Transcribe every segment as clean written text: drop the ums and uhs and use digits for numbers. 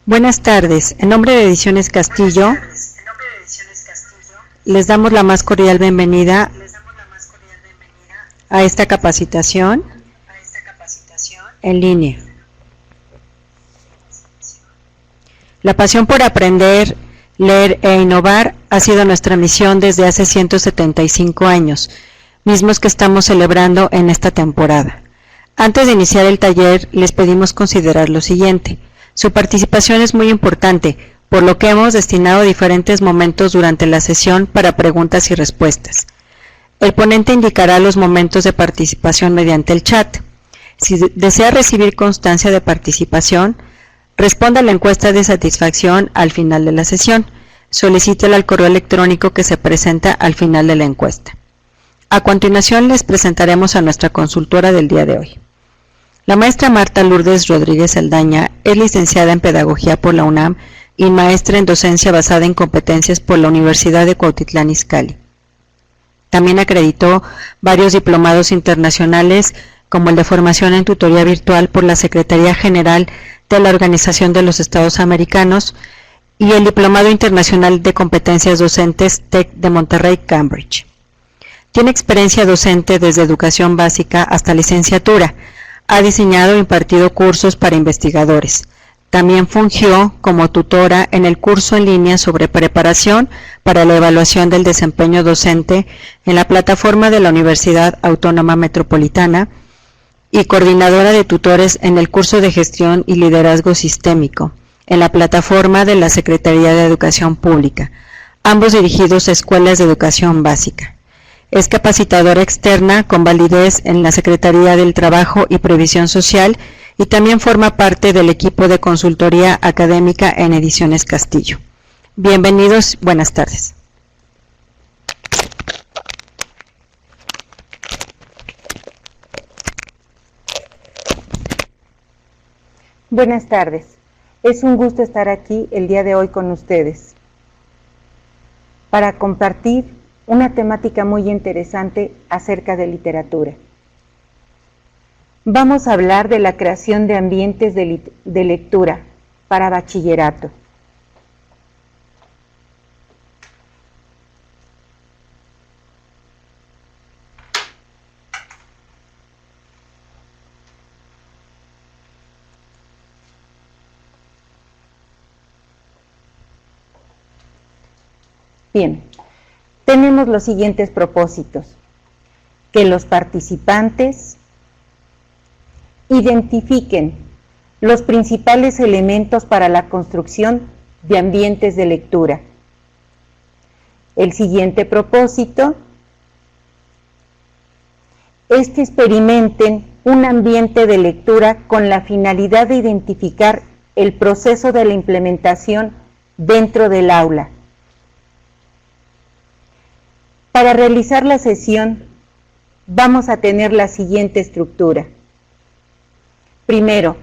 Buenas tardes. En nombre de Ediciones Castillo, les damos la más cordial bienvenida a esta capacitación en línea. La pasión por aprender, leer e innovar ha sido nuestra misión desde hace 175 años, mismos que estamos celebrando en esta temporada. Antes de iniciar el taller, les pedimos considerar lo siguiente. Su participación es muy importante, por lo que hemos destinado diferentes momentos durante la sesión para preguntas y respuestas. El ponente indicará los momentos de participación mediante el chat. Si desea recibir constancia de participación, responda a la encuesta de satisfacción al final de la sesión. Solicítela al correo electrónico que se presenta al final de la encuesta. A continuación les presentaremos a nuestra consultora del día de hoy. La maestra Marta Lourdes Rodríguez Saldaña es licenciada en Pedagogía por la UNAM y maestra en Docencia basada en competencias por la Universidad de Cuautitlán Izcalli. También acreditó varios diplomados internacionales, como el de Formación en Tutoría Virtual por la Secretaría General de la Organización de los Estados Americanos y el Diplomado Internacional de Competencias Docentes TEC de Monterrey, Cambridge. Tiene experiencia docente desde educación básica hasta licenciatura. Ha diseñado e impartido cursos para investigadores. También fungió como tutora en el curso en línea sobre preparación para la evaluación del desempeño docente en la plataforma de la Universidad Autónoma Metropolitana y coordinadora de tutores en el curso de Gestión y Liderazgo Sistémico en la plataforma de la Secretaría de Educación Pública, ambos dirigidos a escuelas de educación básica. Es capacitadora externa con validez en la Secretaría del Trabajo y Previsión Social y también forma parte del equipo de consultoría académica en Ediciones Castillo. Bienvenidos, buenas tardes. Buenas tardes. Es un gusto estar aquí el día de hoy con ustedes para compartir una temática muy interesante acerca de literatura. Vamos a hablar de la creación de ambientes de lectura para bachillerato. Bien, tenemos los siguientes propósitos: que los participantes identifiquen los principales elementos para la construcción de ambientes de lectura. El siguiente propósito es que experimenten un ambiente de lectura con la finalidad de identificar el proceso de la implementación dentro del aula. Para realizar la sesión vamos a tener la siguiente estructura. Primero,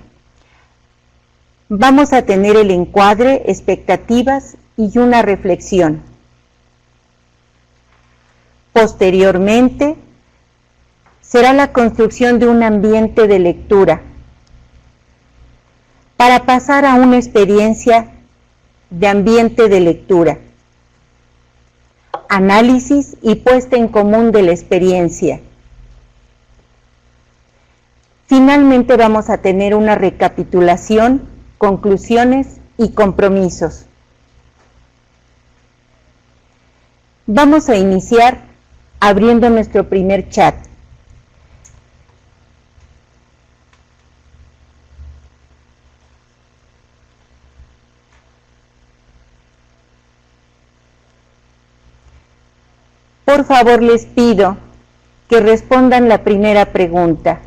vamos a tener el encuadre, expectativas y una reflexión. Posteriormente, será la construcción de un ambiente de lectura para pasar a una experiencia de ambiente de lectura. Análisis y puesta en común de la experiencia. Finalmente vamos a tener una recapitulación, conclusiones y compromisos. Vamos a iniciar abriendo nuestro primer chat. Por favor, les pido que respondan la primera pregunta.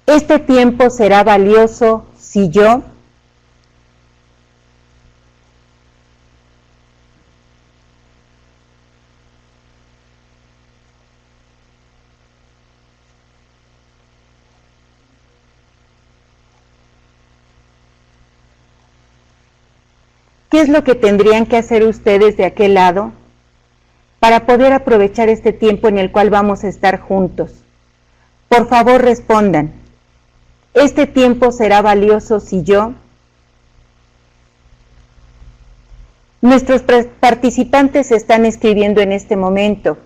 Este tiempo será valioso si yo ¿Qué es lo que tendrían que hacer ustedes de aquel lado para poder aprovechar este tiempo en el cual vamos a estar juntos? Por favor, respondan. ¿Este tiempo será valioso si yo? Nuestros participantes están escribiendo en este momento.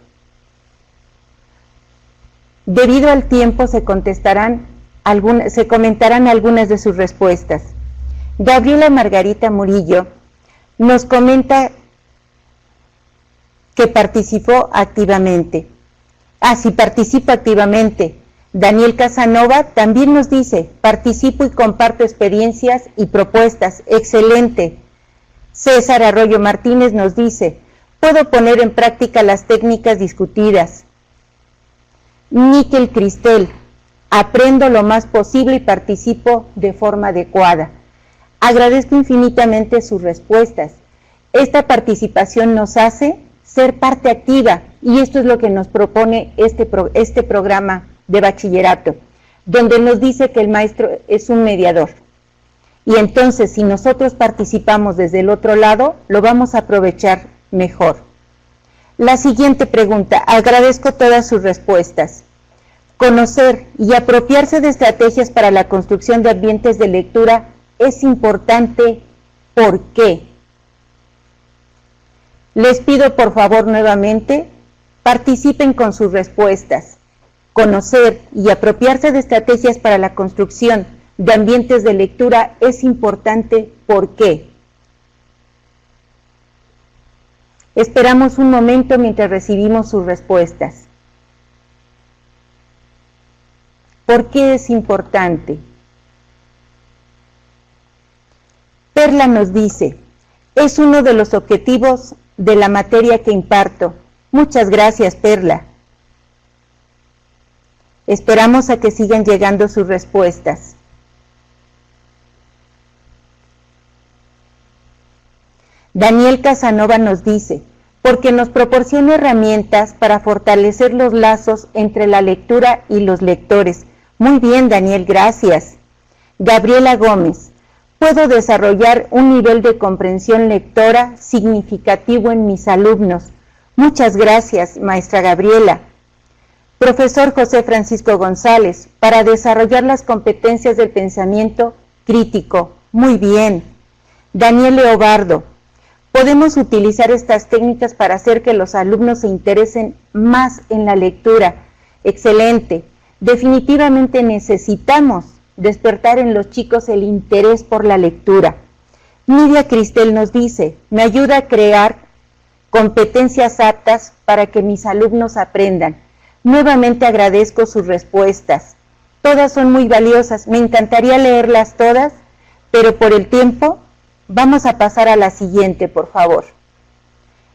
Debido al tiempo se comentarán algunas de sus respuestas. Gabriela Margarita Murillo nos comenta que participó activamente. Sí, participa activamente. Daniel Casanova también nos dice, participo y comparto experiencias y propuestas. Excelente. César Arroyo Martínez nos dice, puedo poner en práctica las técnicas discutidas. Níquel Cristel, aprendo lo más posible y participo de forma adecuada. Agradezco infinitamente sus respuestas. Esta participación nos hace ser parte activa y esto es lo que nos propone este programa de bachillerato, donde nos dice que el maestro es un mediador. Y entonces, si nosotros participamos desde el otro lado, lo vamos a aprovechar mejor. La siguiente pregunta, agradezco todas sus respuestas. Conocer y apropiarse de estrategias para la construcción de ambientes de lectura es importante. ¿Por qué? Les pido por favor nuevamente, participen con sus respuestas. Conocer y apropiarse de estrategias para la construcción de ambientes de lectura es importante. ¿Por qué? Esperamos un momento mientras recibimos sus respuestas. ¿Por qué es importante? Perla nos dice, es uno de los objetivos de la materia que imparto. Muchas gracias, Perla. Esperamos a que sigan llegando sus respuestas. Daniel Casanova nos dice, porque nos proporciona herramientas para fortalecer los lazos entre la lectura y los lectores. Muy bien, Daniel, gracias. Gabriela Gómez, puedo desarrollar un nivel de comprensión lectora significativo en mis alumnos. Muchas gracias, maestra Gabriela. Profesor José Francisco González, para desarrollar las competencias del pensamiento crítico. Muy bien. Daniel Leobardo, podemos utilizar estas técnicas para hacer que los alumnos se interesen más en la lectura. Excelente. Definitivamente necesitamos despertar en los chicos el interés por la lectura. Nidia Cristel nos dice, me ayuda a crear competencias aptas para que mis alumnos aprendan. Nuevamente agradezco sus respuestas. Todas son muy valiosas. Me encantaría leerlas todas, pero por el tiempo vamos a pasar a la siguiente, por favor.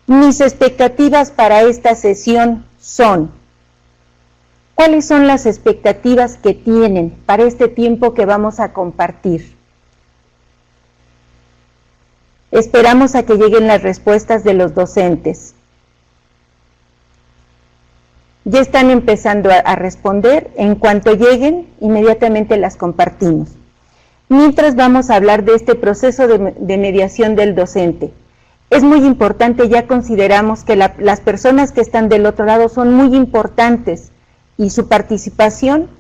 Mis expectativas para esta sesión son, ¿cuáles son las expectativas que tienen para este tiempo que vamos a compartir? Esperamos a que lleguen las respuestas de los docentes. Ya están empezando a responder. En cuanto lleguen, inmediatamente las compartimos. Mientras vamos a hablar de este proceso de mediación del docente. Es muy importante, ya consideramos que las personas que están del otro lado son muy importantes y su participación,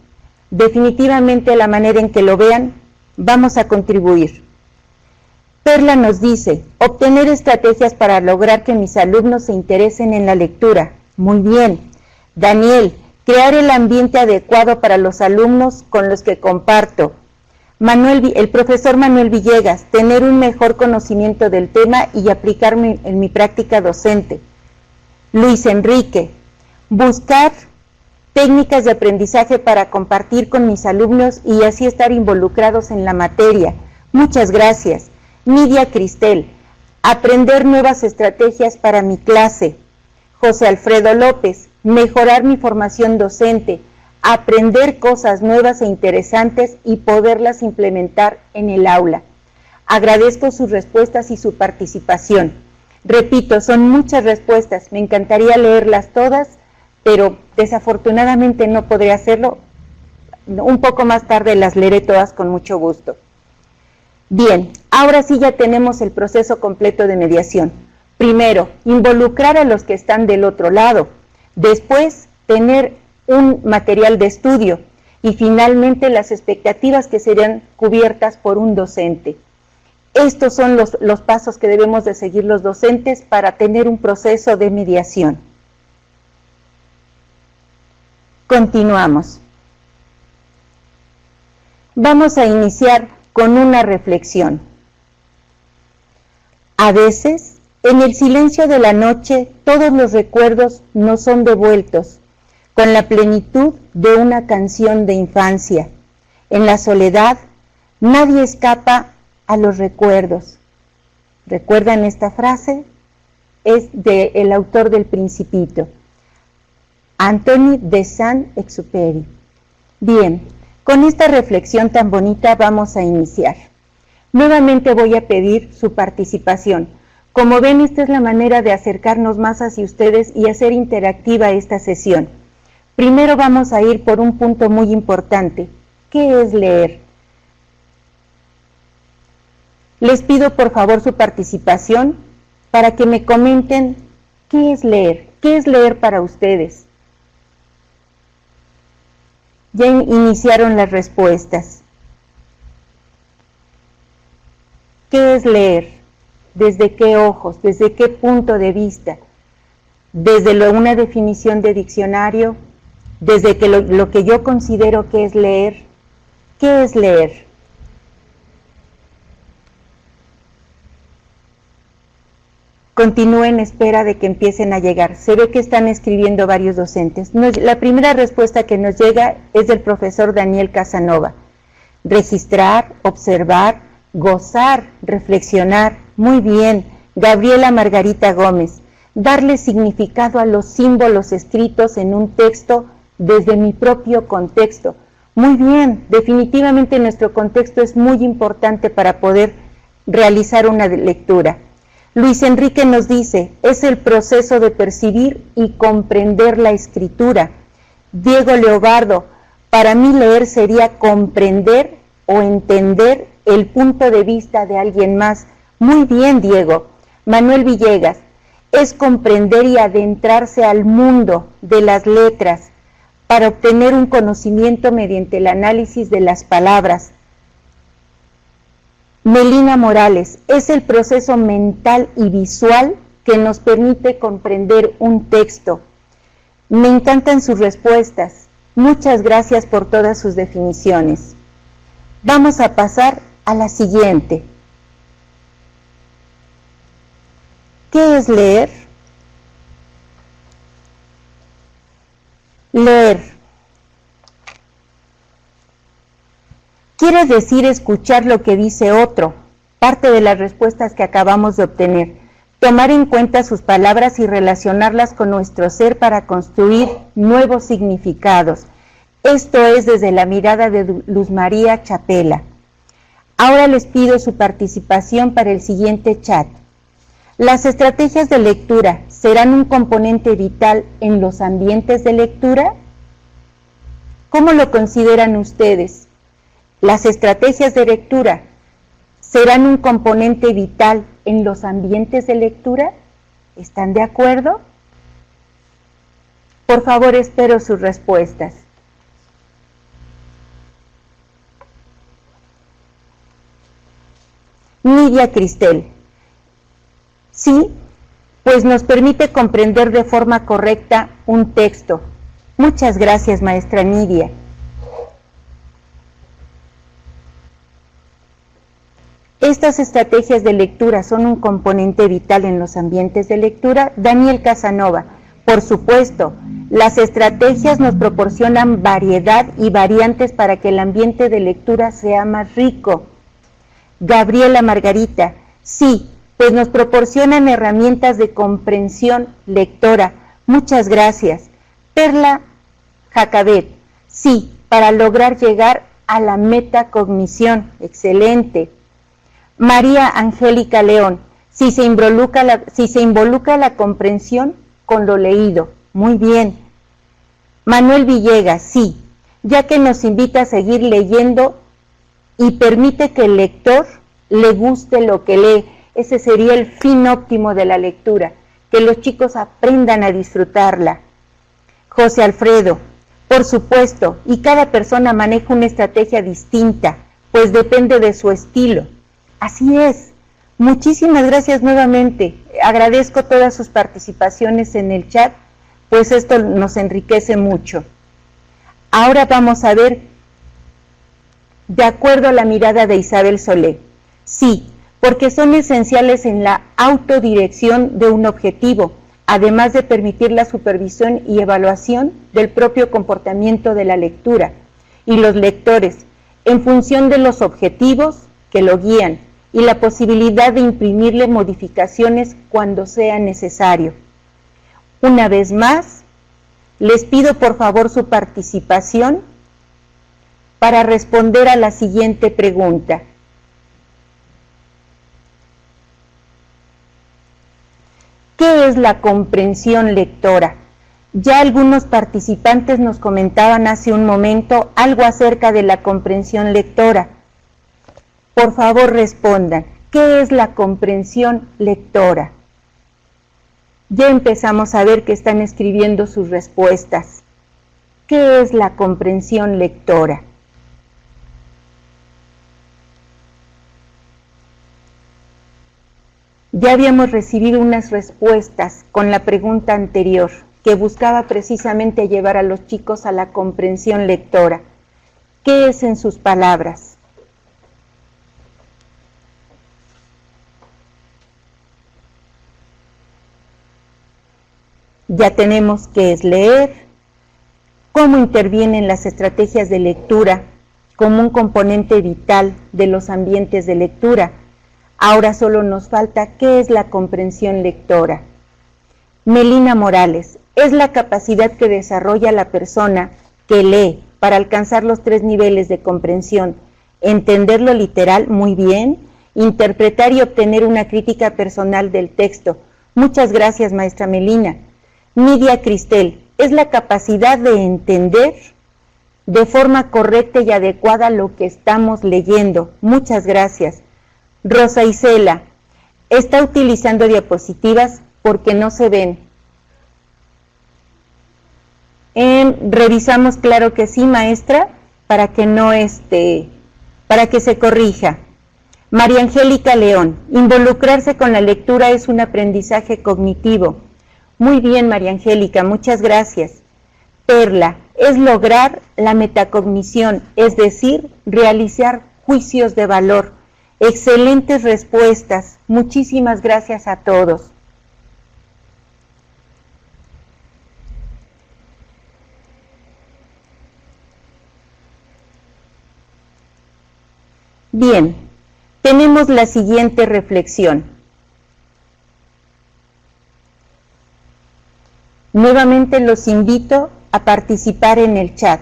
definitivamente la manera en que lo vean, vamos a contribuir. Perla nos dice, obtener estrategias para lograr que mis alumnos se interesen en la lectura. Muy bien. Daniel, crear el ambiente adecuado para los alumnos con los que comparto. El profesor Manuel Villegas, tener un mejor conocimiento del tema y aplicarme en mi práctica docente. Luis Enrique, buscar técnicas de aprendizaje para compartir con mis alumnos y así estar involucrados en la materia. Muchas gracias. Nidia Cristel, aprender nuevas estrategias para mi clase. José Alfredo López, mejorar mi formación docente, aprender cosas nuevas e interesantes y poderlas implementar en el aula. Agradezco sus respuestas y su participación. Repito, son muchas respuestas, me encantaría leerlas todas, pero desafortunadamente no podré hacerlo. Un poco más tarde las leeré todas con mucho gusto. Bien, ahora sí ya tenemos el proceso completo de mediación. Primero, involucrar a los que están del otro lado. Después, tener un material de estudio. Y finalmente, las expectativas que serían cubiertas por un docente. Estos son los pasos que debemos de seguir los docentes para tener un proceso de mediación. Continuamos. Vamos a iniciar con una reflexión. A veces, en el silencio de la noche, todos los recuerdos nos son devueltos con la plenitud de una canción de infancia. En la soledad, nadie escapa a los recuerdos. ¿Recuerdan esta frase? Es del autor del Principito, Anthony de Saint-Exupéry. Bien, con esta reflexión tan bonita vamos a iniciar. Nuevamente voy a pedir su participación. Como ven, esta es la manera de acercarnos más hacia ustedes y hacer interactiva esta sesión. Primero vamos a ir por un punto muy importante. ¿Qué es leer? Les pido por favor su participación para que me comenten qué es leer. ¿Qué es leer para ustedes? Ya iniciaron las respuestas. ¿Qué es leer? ¿Desde qué ojos? ¿Desde qué punto de vista? ¿Desde una definición de diccionario? ¿Desde lo que yo considero que es leer? ¿Qué es leer? Continúen en espera de que empiecen a llegar. Se ve que están escribiendo varios docentes. La primera respuesta que nos llega es del profesor Daniel Casanova. Registrar, observar, gozar, reflexionar. Muy bien. Gabriela Margarita Gómez. Darle significado a los símbolos escritos en un texto desde mi propio contexto. Muy bien. Definitivamente nuestro contexto es muy importante para poder realizar una lectura. Luis Enrique nos dice, es el proceso de percibir y comprender la escritura. Diego Leobardo, para mí leer sería comprender o entender el punto de vista de alguien más. Muy bien, Diego. Manuel Villegas, es comprender y adentrarse al mundo de las letras para obtener un conocimiento mediante el análisis de las palabras. Melina Morales, es el proceso mental y visual que nos permite comprender un texto. Me encantan sus respuestas. Muchas gracias por todas sus definiciones. Vamos a pasar a la siguiente. ¿Qué es leer? Leer quiere decir escuchar lo que dice otro, parte de las respuestas que acabamos de obtener, tomar en cuenta sus palabras y relacionarlas con nuestro ser para construir nuevos significados. Esto es desde la mirada de Luz María Chapela. Ahora les pido su participación para el siguiente chat. ¿Las estrategias de lectura serán un componente vital en los ambientes de lectura? ¿Cómo lo consideran ustedes? ¿Las estrategias de lectura serán un componente vital en los ambientes de lectura? ¿Están de acuerdo? Por favor, espero sus respuestas. Nidia Cristel. Sí, pues nos permite comprender de forma correcta un texto. Muchas gracias, maestra Nidia. Estas estrategias de lectura son un componente vital en los ambientes de lectura. Daniel Casanova, por supuesto, las estrategias nos proporcionan variedad y variantes para que el ambiente de lectura sea más rico. Gabriela Margarita, sí, pues nos proporcionan herramientas de comprensión lectora. Muchas gracias. Perla Jacabet, sí, para lograr llegar a la metacognición. Excelente. María Angélica León, si se involucra la comprensión con lo leído. Muy bien. Manuel Villegas, sí, ya que nos invita a seguir leyendo y permite que el lector le guste lo que lee. Ese sería el fin óptimo de la lectura, que los chicos aprendan a disfrutarla. José Alfredo, por supuesto, y cada persona maneja una estrategia distinta, pues depende de su estilo. Así es. Muchísimas gracias nuevamente. Agradezco todas sus participaciones en el chat, pues esto nos enriquece mucho. Ahora vamos a ver, de acuerdo a la mirada de Isabel Solé. Sí, porque son esenciales en la autodirección de un objetivo, además de permitir la supervisión y evaluación del propio comportamiento de la lectura y los lectores, en función de los objetivos que lo guían y la posibilidad de imprimirle modificaciones cuando sea necesario. Una vez más, les pido por favor su participación para responder a la siguiente pregunta. ¿Qué es la comprensión lectora? Ya algunos participantes nos comentaban hace un momento algo acerca de la comprensión lectora. Por favor respondan, ¿qué es la comprensión lectora? Ya empezamos a ver que están escribiendo sus respuestas. ¿Qué es la comprensión lectora? Ya habíamos recibido unas respuestas con la pregunta anterior, que buscaba precisamente llevar a los chicos a la comprensión lectora. ¿Qué es en sus palabras? Ya tenemos qué es leer, cómo intervienen las estrategias de lectura como un componente vital de los ambientes de lectura. Ahora solo nos falta qué es la comprensión lectora. Melina Morales, es la capacidad que desarrolla la persona que lee para alcanzar los 3 niveles de comprensión: entender lo literal muy bien, interpretar y obtener una crítica personal del texto. Muchas gracias, maestra Melina. Nidia Cristel, es la capacidad de entender de forma correcta y adecuada lo que estamos leyendo. Muchas gracias. Rosa Isela, está utilizando diapositivas porque no se ven. Revisamos, claro que sí, maestra, para que no para que se corrija. María Angélica León, involucrarse con la lectura es un aprendizaje cognitivo. Muy bien, María Angélica, muchas gracias. Perla, es lograr la metacognición, es decir, realizar juicios de valor. Excelentes respuestas, muchísimas gracias a todos. Bien, tenemos la siguiente reflexión. Nuevamente los invito a participar en el chat.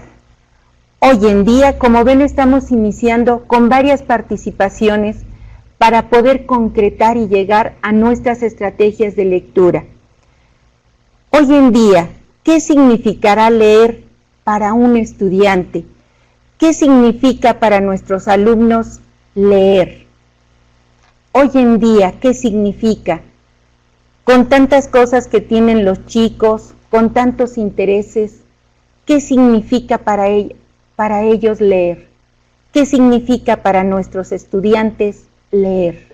Hoy en día, como ven, estamos iniciando con varias participaciones para poder concretar y llegar a nuestras estrategias de lectura. Hoy en día, ¿qué significará leer para un estudiante? ¿Qué significa para nuestros alumnos leer? Hoy en día, ¿qué significa? Con tantas cosas que tienen los chicos, con tantos intereses, ¿qué significa para ellos leer? ¿Qué significa para nuestros estudiantes leer?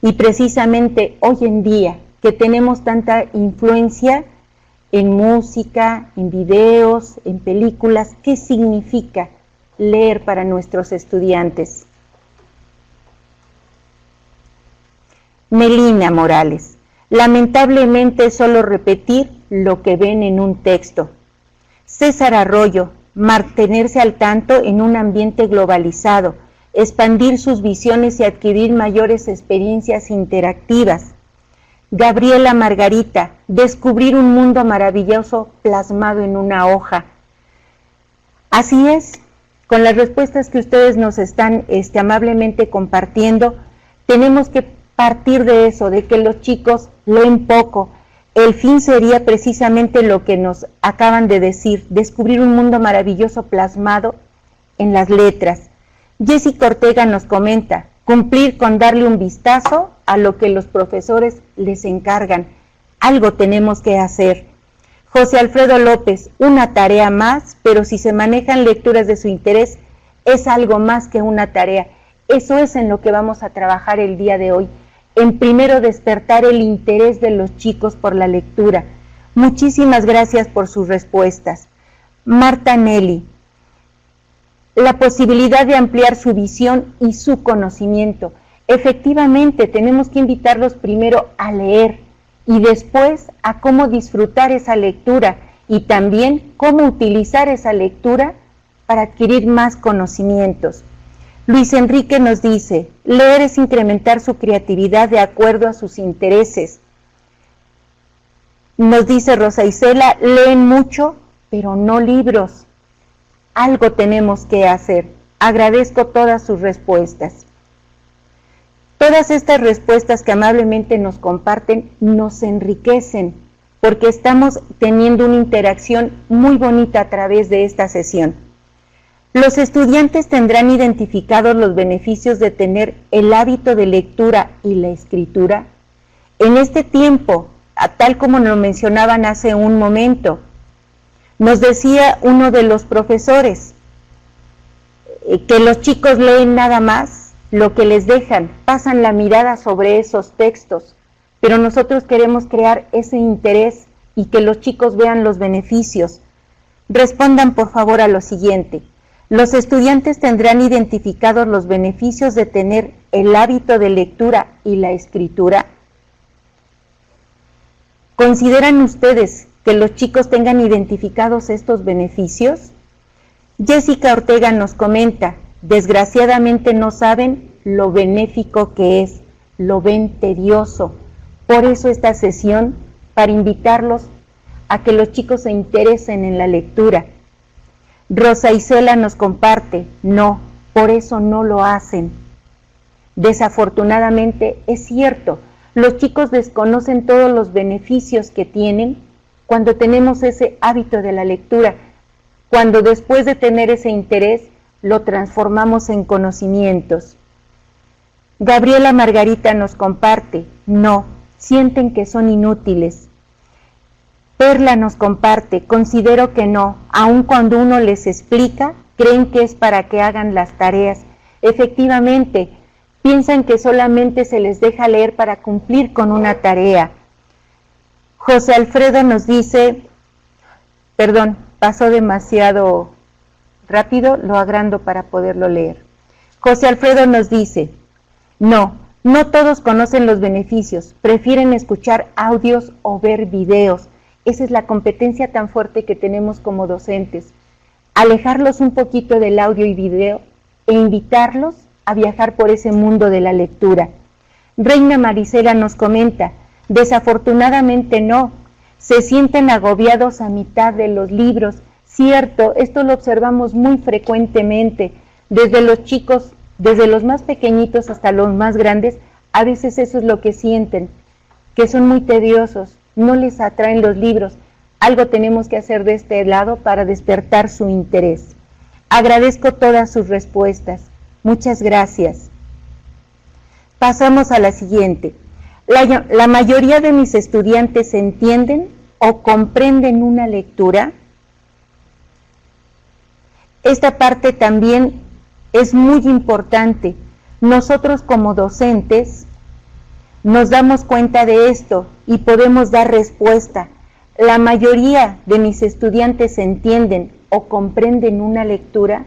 Y precisamente hoy en día, que tenemos tanta influencia en música, en videos, en películas, ¿qué significa leer para nuestros estudiantes? Melina Morales, lamentablemente es solo repetir lo que ven en un texto. César Arroyo, mantenerse al tanto en un ambiente globalizado, expandir sus visiones y adquirir mayores experiencias interactivas. Gabriela Margarita, descubrir un mundo maravilloso plasmado en una hoja. Así es, con las respuestas que ustedes nos están amablemente compartiendo, tenemos que partir de eso, de que los chicos leen poco. El fin sería precisamente lo que nos acaban de decir, descubrir un mundo maravilloso plasmado en las letras. Jessica Ortega nos comenta, cumplir con darle un vistazo a lo que los profesores les encargan. Algo tenemos que hacer. José Alfredo López, una tarea más, pero si se manejan lecturas de su interés, es algo más que una tarea. Eso es en lo que vamos a trabajar el día de hoy. En primero, despertar el interés de los chicos por la lectura. Muchísimas gracias por sus respuestas. Marta Nelly, la posibilidad de ampliar su visión y su conocimiento. Efectivamente, tenemos que invitarlos primero a leer y después a cómo disfrutar esa lectura y también cómo utilizar esa lectura para adquirir más conocimientos. Luis Enrique nos dice, leer es incrementar su creatividad de acuerdo a sus intereses. Nos dice Rosa Isela, leen mucho, pero no libros. Algo tenemos que hacer. Agradezco todas sus respuestas. Todas estas respuestas que amablemente nos comparten nos enriquecen porque estamos teniendo una interacción muy bonita a través de esta sesión. Los estudiantes tendrán identificados los beneficios de tener el hábito de lectura y la escritura. En este tiempo, tal como nos mencionaban hace un momento, nos decía uno de los profesores que los chicos leen nada más lo que les dejan, pasan la mirada sobre esos textos, pero nosotros queremos crear ese interés y que los chicos vean los beneficios. Respondan por favor a lo siguiente. Los estudiantes tendrán identificados los beneficios de tener el hábito de lectura y la escritura. ¿Consideran ustedes que los chicos tengan identificados estos beneficios? Jessica Ortega nos comenta, desgraciadamente no saben lo benéfico que es, lo ven tedioso. Por eso esta sesión, para invitarlos a que los chicos se interesen en la lectura. Rosa Isela nos comparte, no, por eso no lo hacen. Desafortunadamente es cierto, los chicos desconocen todos los beneficios que tienen cuando tenemos ese hábito de la lectura, cuando después de tener ese interés lo transformamos en conocimientos. Gabriela Margarita nos comparte, no, sienten que son inútiles. Perla nos comparte, considero que no, aun cuando uno les explica, creen que es para que hagan las tareas. Efectivamente, piensan que solamente se les deja leer para cumplir con una tarea. José Alfredo nos dice, perdón, pasó demasiado rápido, lo agrando para poderlo leer. José Alfredo nos dice, no todos conocen los beneficios, prefieren escuchar audios o ver videos. Esa es la competencia tan fuerte que tenemos como docentes. Alejarlos un poquito del audio y video e invitarlos a viajar por ese mundo de la lectura. Reina Marisela nos comenta, desafortunadamente no, se sienten agobiados a mitad de los libros. Cierto, esto lo observamos muy frecuentemente, desde los chicos, desde los más pequeñitos hasta los más grandes, a veces eso es lo que sienten, que son muy tediosos, no les atraen los libros. Algo tenemos que hacer de este lado para despertar su interés. Agradezco todas sus respuestas. Muchas gracias. Pasamos a la siguiente. La mayoría de mis estudiantes entienden o comprenden una lectura. Esta parte también es muy importante. Nosotros como docentes nos damos cuenta de esto y podemos dar respuesta. La mayoría de mis estudiantes entienden o comprenden una lectura.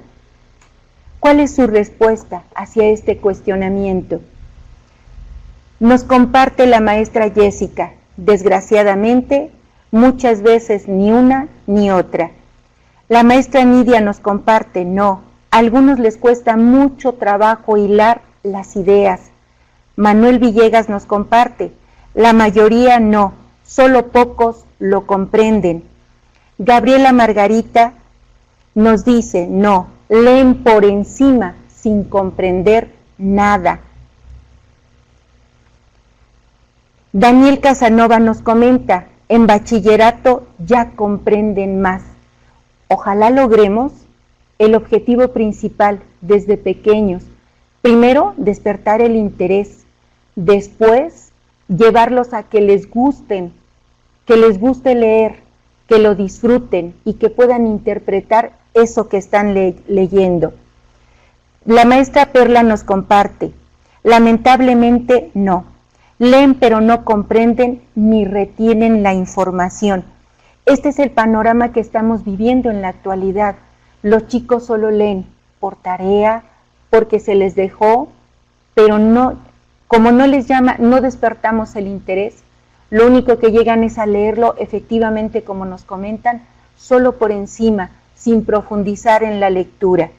¿Cuál es su respuesta hacia este cuestionamiento? Nos comparte la maestra Jessica, desgraciadamente, muchas veces ni una ni otra. La maestra Nidia nos comparte, no, a algunos les cuesta mucho trabajo hilar las ideas. Manuel Villegas nos comparte, la mayoría no, solo pocos lo comprenden. Gabriela Margarita nos dice, no, leen por encima sin comprender nada. Daniel Casanova nos comenta, en bachillerato ya comprenden más. Ojalá logremos el objetivo principal, desde pequeños. Primero, despertar el interés, después, llevarlos a que les guste leer, que lo disfruten y que puedan interpretar eso que están leyendo. La maestra Perla nos comparte, lamentablemente no, leen pero no comprenden ni retienen la información. Este es el panorama que estamos viviendo en la actualidad. Los chicos solo leen por tarea, porque se les dejó, pero no, como no les llama, no despertamos el interés. Lo único que llegan es a leerlo, efectivamente, como nos comentan, solo por encima, sin profundizar en la lectura.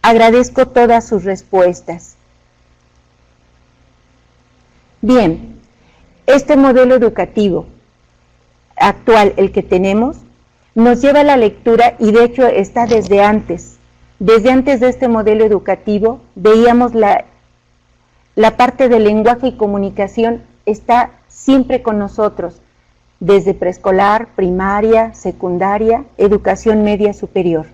Agradezco todas sus respuestas. Bien, este modelo educativo actual, el que tenemos, nos lleva a la lectura y de hecho está desde antes. Desde antes de este modelo educativo veíamos la parte del lenguaje y comunicación está siempre con nosotros, desde preescolar, primaria, secundaria, educación media superior.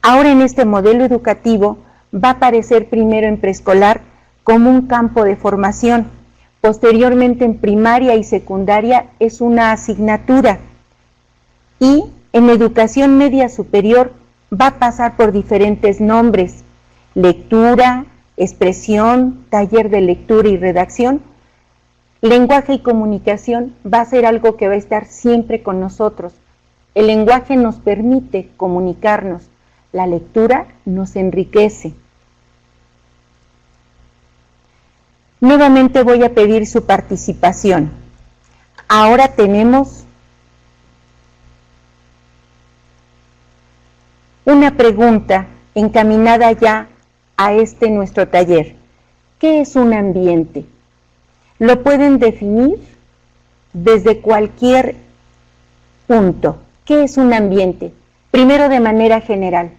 Ahora en este modelo educativo va a aparecer primero en preescolar como un campo de formación, posteriormente en primaria y secundaria es una asignatura y en educación media superior va a pasar por diferentes nombres, lectura, expresión, taller de lectura y redacción. Lenguaje y comunicación va a ser algo que va a estar siempre con nosotros. El lenguaje nos permite comunicarnos, la lectura nos enriquece. Nuevamente voy a pedir su participación. Ahora tenemos una pregunta encaminada ya a nuestro taller. ¿Qué es un ambiente? Lo pueden definir desde cualquier punto. ¿Qué es un ambiente? Primero de manera general.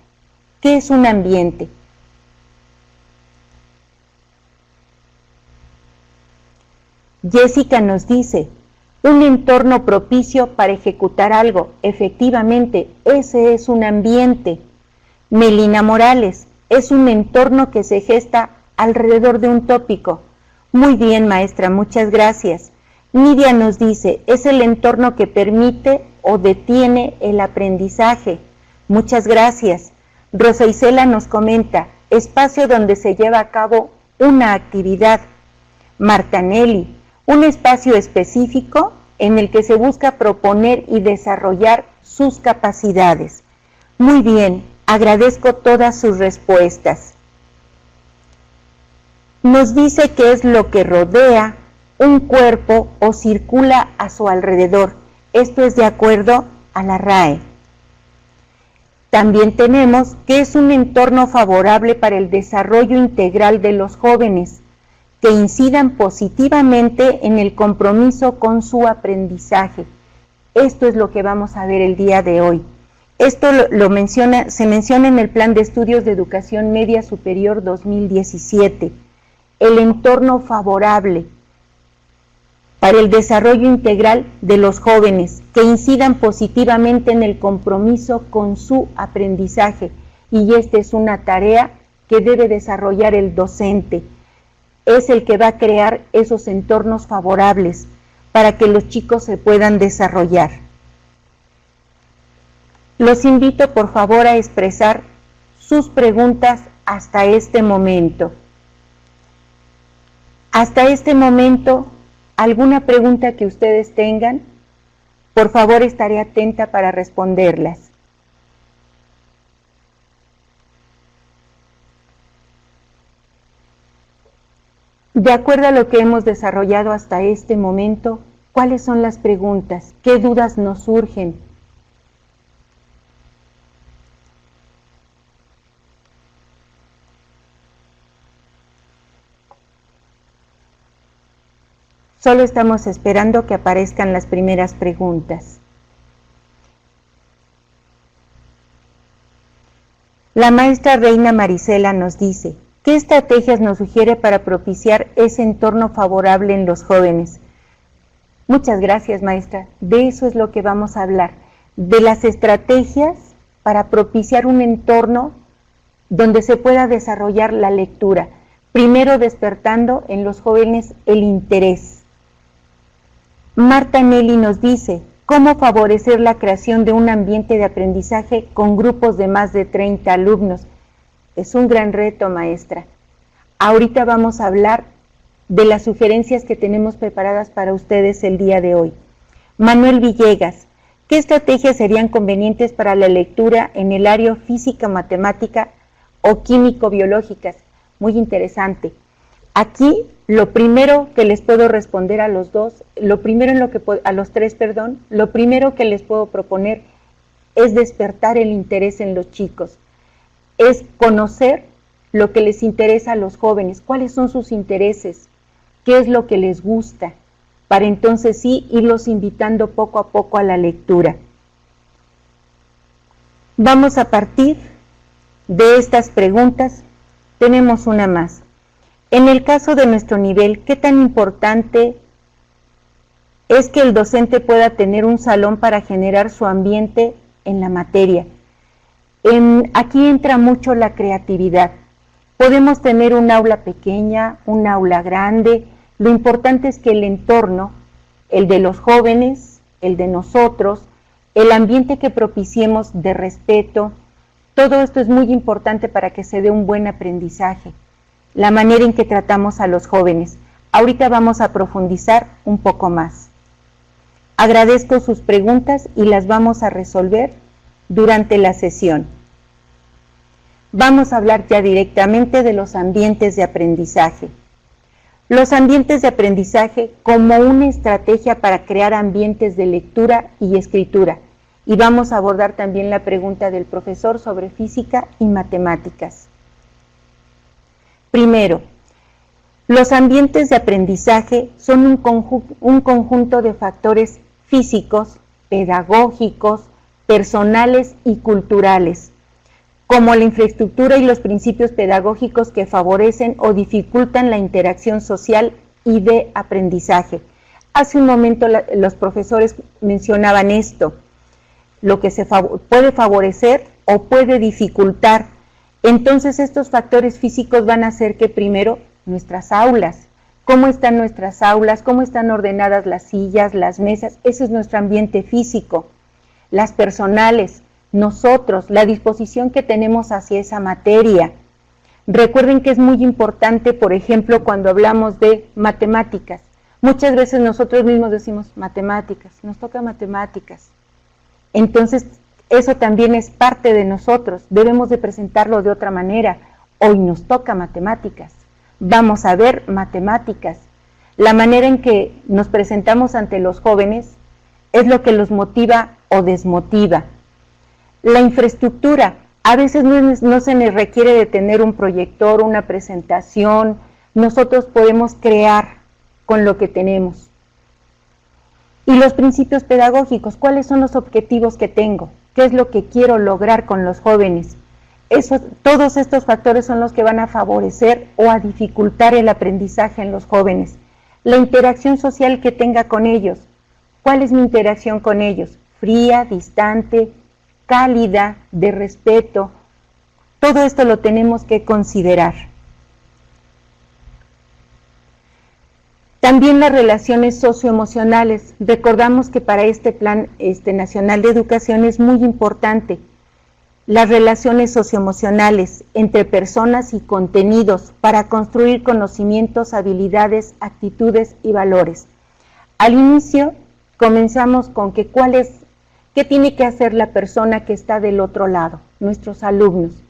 ¿Qué es un ambiente? Jessica nos dice, un entorno propicio para ejecutar algo. Efectivamente, ese es un ambiente. Melina Morales, es un entorno que se gesta alrededor de un tópico. Muy bien, maestra, muchas gracias. Nidia nos dice, es el entorno que permite o detiene el aprendizaje. Muchas gracias. Rosa Isela nos comenta, espacio donde se lleva a cabo una actividad. Marta Nelly, un espacio específico en el que se busca proponer y desarrollar sus capacidades. Muy bien, agradezco todas sus respuestas. Nos dice qué es lo que rodea un cuerpo o circula a su alrededor. Esto es de acuerdo a la RAE. También tenemos que es un entorno favorable para el desarrollo integral de los jóvenes, que incidan positivamente en el compromiso con su aprendizaje. Esto es lo que vamos a ver el día de hoy. Esto se menciona en el Plan de Estudios de Educación Media Superior 2017. El entorno favorable para el desarrollo integral de los jóvenes, que incidan positivamente en el compromiso con su aprendizaje. Y esta es una tarea que debe desarrollar el docente. Es el que va a crear esos entornos favorables para que los chicos se puedan desarrollar. Los invito por favor a expresar sus preguntas hasta este momento. Hasta este momento, ¿alguna pregunta que ustedes tengan? Por favor, estaré atenta para responderlas. De acuerdo a lo que hemos desarrollado hasta este momento, ¿cuáles son las preguntas? ¿Qué dudas nos surgen? Solo estamos esperando que aparezcan las primeras preguntas. La maestra Reina Marisela nos dice, ¿qué estrategias nos sugiere para propiciar ese entorno favorable en los jóvenes? Muchas gracias, maestra. De eso es lo que vamos a hablar, de las estrategias para propiciar un entorno donde se pueda desarrollar la lectura, primero despertando en los jóvenes el interés. Marta Nelly nos dice, ¿cómo favorecer la creación de un ambiente de aprendizaje con grupos de más de 30 alumnos? Es un gran reto, maestra. Ahorita vamos a hablar de las sugerencias que tenemos preparadas para ustedes el día de hoy. Manuel Villegas, ¿qué estrategias serían convenientes para la lectura en el área física, matemática o químico-biológicas? Muy interesante. Aquí lo primero que les puedo responder a los dos, lo primero que les puedo proponer es despertar el interés en los chicos, es conocer lo que les interesa a los jóvenes, cuáles son sus intereses, qué es lo que les gusta, para entonces sí irlos invitando poco a poco a la lectura. Vamos a partir de estas preguntas, tenemos una más. En el caso de nuestro nivel, ¿qué tan importante es que el docente pueda tener un salón para generar su ambiente en la materia? Aquí entra mucho la creatividad. Podemos tener un aula pequeña, un aula grande. Lo importante es que el entorno, el de los jóvenes, el de nosotros, el ambiente que propiciemos de respeto, todo esto es muy importante para que se dé un buen aprendizaje. La manera en que tratamos a los jóvenes. Ahorita vamos a profundizar un poco más. Agradezco sus preguntas y las vamos a resolver durante la sesión. Vamos a hablar ya directamente de los ambientes de aprendizaje. Los ambientes de aprendizaje como una estrategia para crear ambientes de lectura y escritura. Y vamos a abordar también la pregunta del profesor sobre física y matemáticas. Primero, los ambientes de aprendizaje son un conjunto de factores físicos, pedagógicos, personales y culturales, como la infraestructura y los principios pedagógicos que favorecen o dificultan la interacción social y de aprendizaje. Hace un momento los profesores mencionaban esto, lo que se puede favorecer o puede dificultar. Entonces estos factores físicos van a hacer que primero nuestras aulas, cómo están nuestras aulas, cómo están ordenadas las sillas, las mesas, ese es nuestro ambiente físico. Las personales, nosotros, la disposición que tenemos hacia esa materia. Recuerden que es muy importante, por ejemplo, cuando hablamos de matemáticas. Muchas veces nosotros mismos decimos matemáticas, nos toca matemáticas. Entonces, eso también es parte de nosotros, debemos de presentarlo de otra manera. Hoy nos toca matemáticas, vamos a ver matemáticas. La manera en que nos presentamos ante los jóvenes es lo que los motiva o desmotiva. La infraestructura, a veces no se nos requiere de tener un proyector, una presentación, nosotros podemos crear con lo que tenemos. Y los principios pedagógicos, ¿cuáles son los objetivos que tengo? ¿Qué es lo que quiero lograr con los jóvenes? Todos estos factores son los que van a favorecer o a dificultar el aprendizaje en los jóvenes. La interacción social que tenga con ellos. ¿Cuál es mi interacción con ellos? Fría, distante, cálida, de respeto. Todo esto lo tenemos que considerar. También las relaciones socioemocionales. Recordamos que para este Plan Nacional de Educación es muy importante las relaciones socioemocionales entre personas y contenidos para construir conocimientos, habilidades, actitudes y valores. Al inicio comenzamos con que qué tiene que hacer la persona que está del otro lado, nuestros alumnos.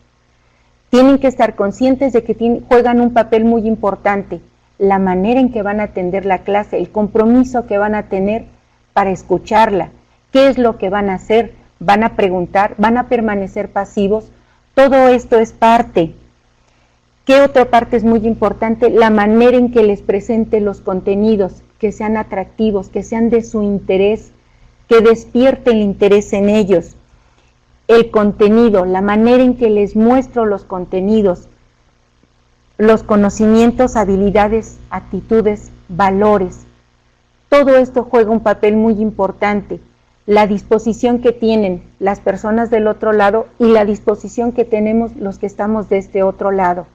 Tienen que estar conscientes de que juegan un papel muy importante, la manera en que van a atender la clase, el compromiso que van a tener para escucharla, qué es lo que van a hacer, van a preguntar, van a permanecer pasivos, todo esto es parte. ¿Qué otra parte es muy importante? La manera en que les presente los contenidos, que sean atractivos, que sean de su interés, que despierte el interés en ellos. El contenido, la manera en que les muestro los contenidos, los conocimientos, habilidades, actitudes, valores. Todo esto juega un papel muy importante. la disposición que tienen las personas del otro lado y la disposición que tenemos los que estamos de este otro lado.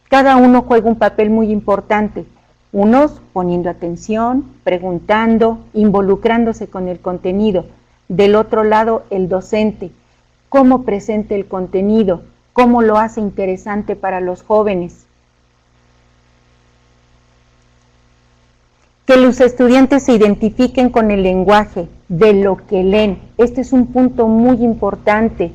Cada uno juega un papel muy importante, unos poniendo atención, preguntando, involucrándose con el contenido. Del otro lado, el docente, cómo presenta el contenido, cómo lo hace interesante para los jóvenes. Que los estudiantes se identifiquen con el lenguaje de lo que leen. Este es un punto muy importante.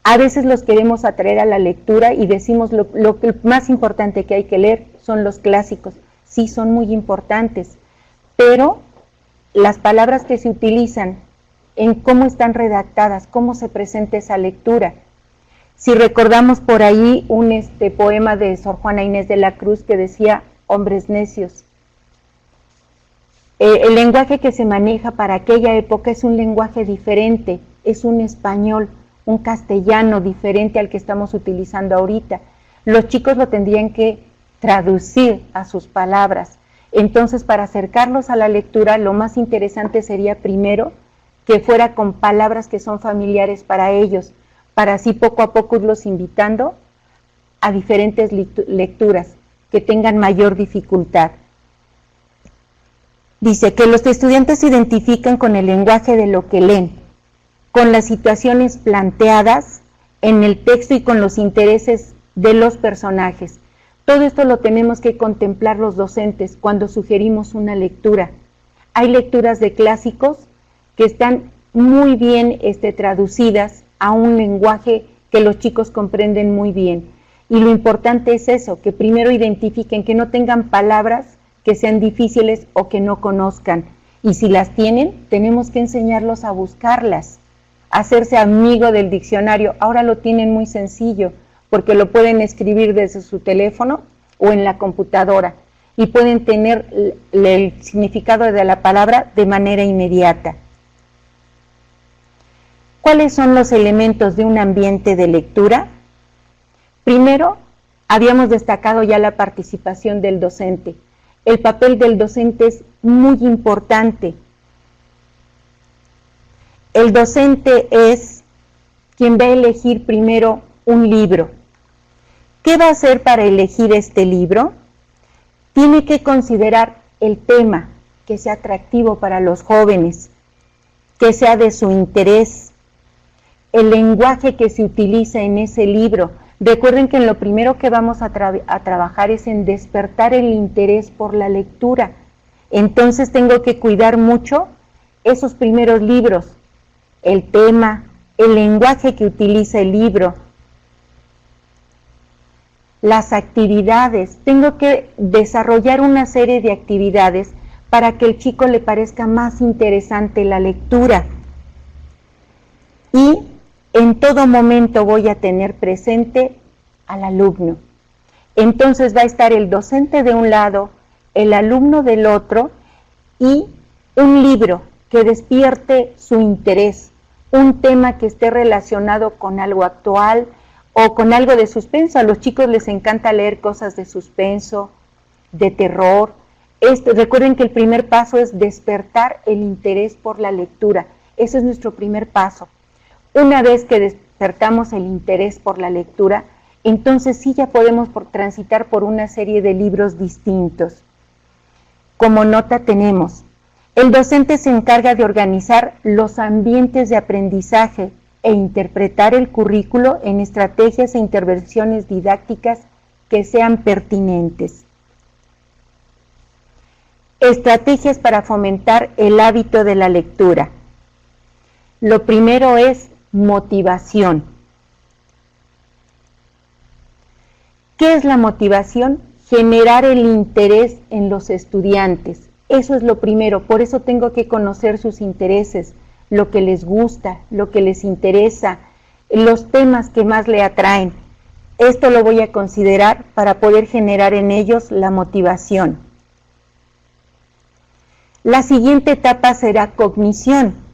A veces los queremos atraer a la lectura y decimos lo que más importante que hay que leer son los clásicos. Sí, son muy importantes, pero las palabras que se utilizan, en cómo están redactadas, cómo se presenta esa lectura. Si recordamos por ahí un poema de Sor Juana Inés de la Cruz que decía, hombres necios. El lenguaje que se maneja para aquella época es un lenguaje diferente, es un español, un castellano diferente al que estamos utilizando ahorita. Los chicos lo tendrían que traducir a sus palabras. Entonces, para acercarlos a la lectura, lo más interesante sería primero que fuera con palabras que son familiares para ellos, para así poco a poco irlos invitando a diferentes lecturas que tengan mayor dificultad. Dice que los estudiantes se identifican con el lenguaje de lo que leen, con las situaciones planteadas en el texto y con los intereses de los personajes. Todo esto lo tenemos que contemplar los docentes cuando sugerimos una lectura. Hay lecturas de clásicos que están muy bien traducidas a un lenguaje que los chicos comprenden muy bien. Y lo importante es eso, que primero identifiquen, que no tengan palabras que sean difíciles o que no conozcan. Y si las tienen, tenemos que enseñarlos a buscarlas, a hacerse amigo del diccionario. Ahora lo tienen muy sencillo, porque lo pueden escribir desde su teléfono o en la computadora y pueden tener el significado de la palabra de manera inmediata. ¿Cuáles son los elementos de un ambiente de lectura? Primero, habíamos destacado ya la participación del docente. El papel del docente es muy importante. El docente es quien va a elegir primero un libro. ¿Qué va a hacer para elegir este libro? Tiene que considerar el tema, que sea atractivo para los jóvenes, que sea de su interés, el lenguaje que se utiliza en ese libro. Recuerden que lo primero que vamos a trabajar es en despertar el interés por la lectura. Entonces tengo que cuidar mucho esos primeros libros, el tema, el lenguaje que utiliza el libro, las actividades. Tengo que desarrollar una serie de actividades para que el chico le parezca más interesante la lectura. Y en todo momento voy a tener presente al alumno. Entonces va a estar el docente de un lado, el alumno del otro y un libro que despierte su interés, un tema que esté relacionado con algo actual o con algo de suspenso. A los chicos les encanta leer cosas de suspenso, de terror. Recuerden que el primer paso es despertar el interés por la lectura. Ese es nuestro primer paso. Una vez que despertamos el interés por la lectura, entonces sí ya podemos transitar por una serie de libros distintos. Como nota tenemos, el docente se encarga de organizar los ambientes de aprendizaje e interpretar el currículo en estrategias e intervenciones didácticas que sean pertinentes. Estrategias para fomentar el hábito de la lectura. Lo primero es motivación. ¿Qué es la motivación? Generar el interés en los estudiantes. Eso es lo primero, por eso tengo que conocer sus intereses, lo que les gusta, lo que les interesa, los temas que más le atraen. Esto lo voy a considerar para poder generar en ellos la motivación. La siguiente etapa será cognición.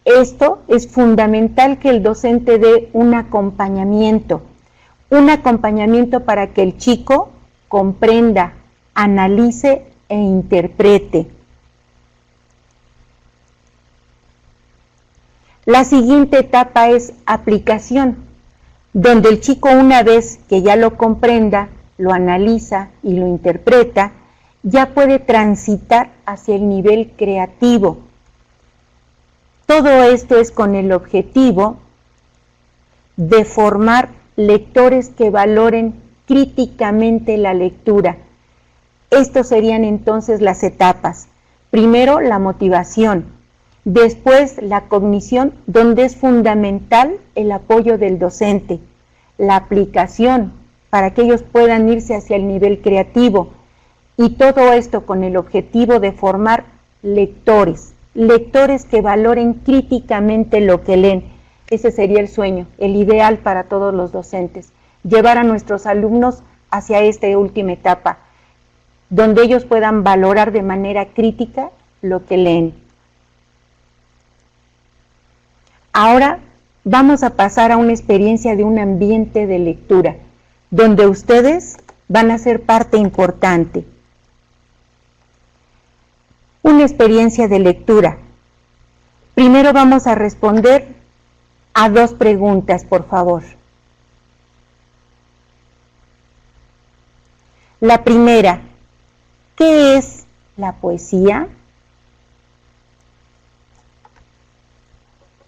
Esto es fundamental que el docente dé un acompañamiento para que el chico comprenda, analice e interprete. La siguiente etapa es aplicación, donde el chico, una vez que ya lo comprenda, lo analiza y lo interpreta, ya puede transitar hacia el nivel creativo. Todo esto es con el objetivo de formar lectores que valoren críticamente la lectura. Estos serían entonces las etapas. Primero, la motivación. Después, la cognición, donde es fundamental el apoyo del docente. La aplicación, para que ellos puedan irse hacia el nivel creativo. Y todo esto con el objetivo de formar lectores que valoren críticamente lo que leen. Ese sería el sueño, el ideal para todos los docentes, llevar a nuestros alumnos hacia esta última etapa, donde ellos puedan valorar de manera crítica lo que leen. Ahora vamos a pasar a una experiencia de un ambiente de lectura, donde ustedes van a ser parte importante. Una experiencia de lectura. Primero vamos a responder a 2 preguntas, por favor. La primera, ¿qué es la poesía?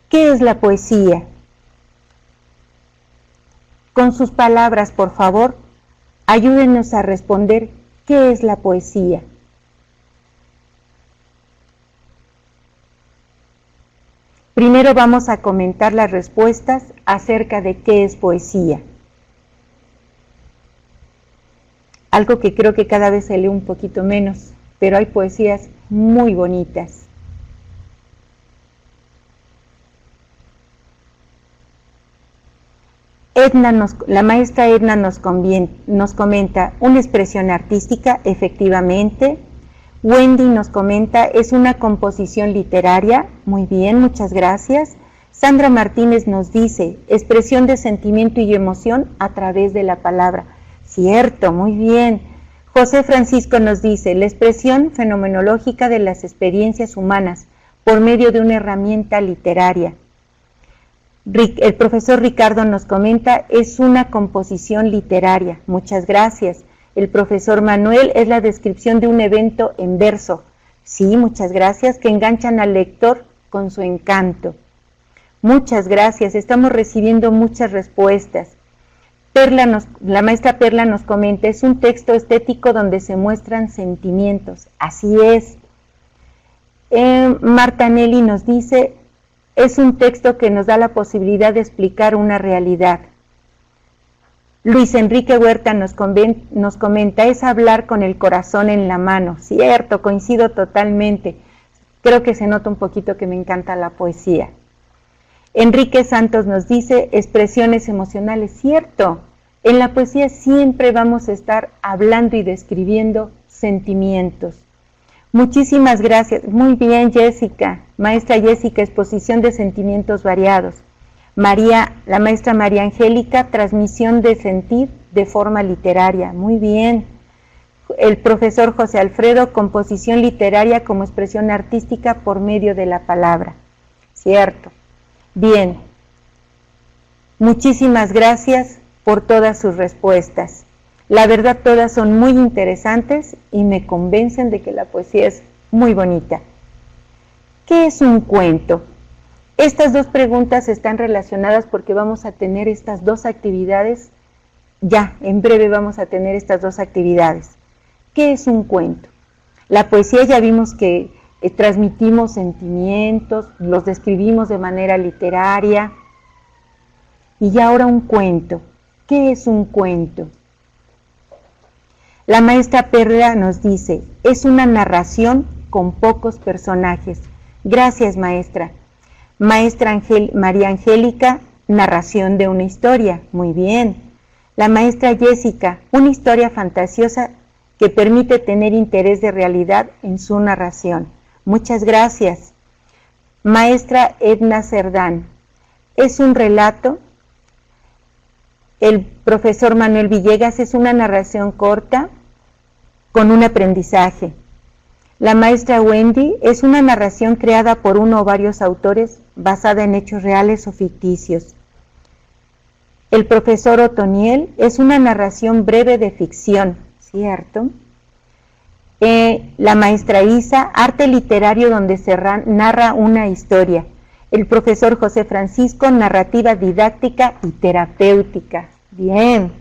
¿Qué es la poesía? Con sus palabras, por favor, ayúdenos a responder ¿qué es la poesía? Primero vamos a comentar las respuestas acerca de qué es poesía. Algo que creo que cada vez se lee un poquito menos, pero hay poesías muy bonitas. La maestra Edna nos comenta una expresión artística, efectivamente. Wendy nos comenta, es una composición literaria. Muy bien, muchas gracias. Sandra Martínez nos dice, expresión de sentimiento y emoción a través de la palabra. Cierto, muy bien. José Francisco nos dice, la expresión fenomenológica de las experiencias humanas por medio de una herramienta literaria. El profesor Ricardo nos comenta, es una composición literaria. Muchas gracias. El profesor Manuel, es la descripción de un evento en verso. Sí, muchas gracias, que enganchan al lector con su encanto. Muchas gracias, estamos recibiendo muchas respuestas. La maestra Perla nos comenta, es un texto estético donde se muestran sentimientos. Así es. Marta Nelly nos dice, es un texto que nos da la posibilidad de explicar una realidad. Luis Enrique Huerta nos comenta, es hablar con el corazón en la mano. Cierto, coincido totalmente. Creo que se nota un poquito que me encanta la poesía. Enrique Santos nos dice, expresiones emocionales. Cierto, en la poesía siempre vamos a estar hablando y describiendo sentimientos. Muchísimas gracias. Muy bien, Jessica. Maestra Jessica, exposición de sentimientos variados. La maestra María Angélica, transmisión de sentir de forma literaria. Muy bien. El profesor José Alfredo, composición literaria como expresión artística por medio de la palabra. Cierto. Bien. Muchísimas gracias por todas sus respuestas. La verdad, todas son muy interesantes y me convencen de que la poesía es muy bonita. ¿Qué es un cuento? Estas 2 preguntas están relacionadas porque vamos a tener estas 2 actividades, ya, en breve vamos a tener estas 2 actividades. ¿Qué es un cuento? La poesía ya vimos que transmitimos sentimientos, los describimos de manera literaria. Y ya ahora un cuento. ¿Qué es un cuento? La maestra Perla nos dice, es una narración con pocos personajes. Gracias, maestra. Maestra María Angélica, narración de una historia. Muy bien. La maestra Jessica, una historia fantasiosa que permite tener interés de realidad en su narración. Muchas gracias. Maestra Edna Cerdán, es un relato. El profesor Manuel Villegas, es una narración corta con un aprendizaje. La maestra Wendy es una narración creada por uno o varios autores basada en hechos reales o ficticios. El profesor Otoniel es una narración breve de ficción, ¿cierto? La maestra Isa, arte literario donde se narra una historia. El profesor José Francisco, narrativa didáctica y terapéutica. Bien.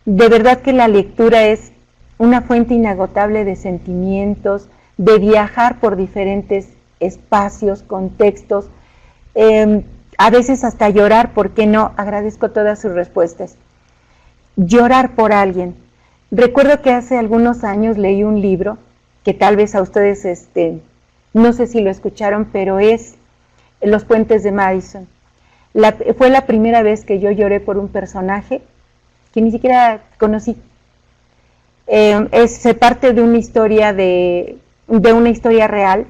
De verdad que la lectura es una fuente inagotable de sentimientos, de viajar por diferentes espacios, contextos, a veces hasta llorar, ¿por qué no? Agradezco todas sus respuestas. Llorar por alguien. Recuerdo que hace algunos años leí un libro, que tal vez a ustedes, no sé si lo escucharon, pero es Los Puentes de Madison. Fue la primera vez que yo lloré por un personaje que ni siquiera conocí. Se parte de una historia de una historia real,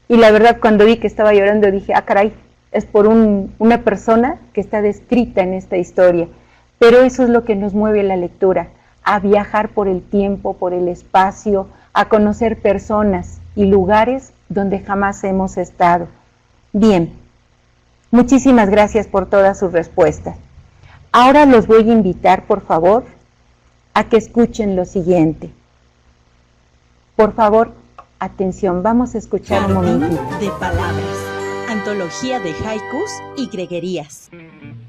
y la verdad cuando vi que estaba llorando dije, ah caray, es por una persona que está descrita en esta historia. Pero eso es lo que nos mueve la lectura, a viajar por el tiempo, por el espacio, a conocer personas y lugares donde jamás hemos estado. Bien, muchísimas gracias por todas sus respuestas. Ahora los voy a invitar, por favor, a que escuchen lo siguiente. Por favor, atención, vamos a escuchar un momentito. De palabras, antología de haikus y greguerías.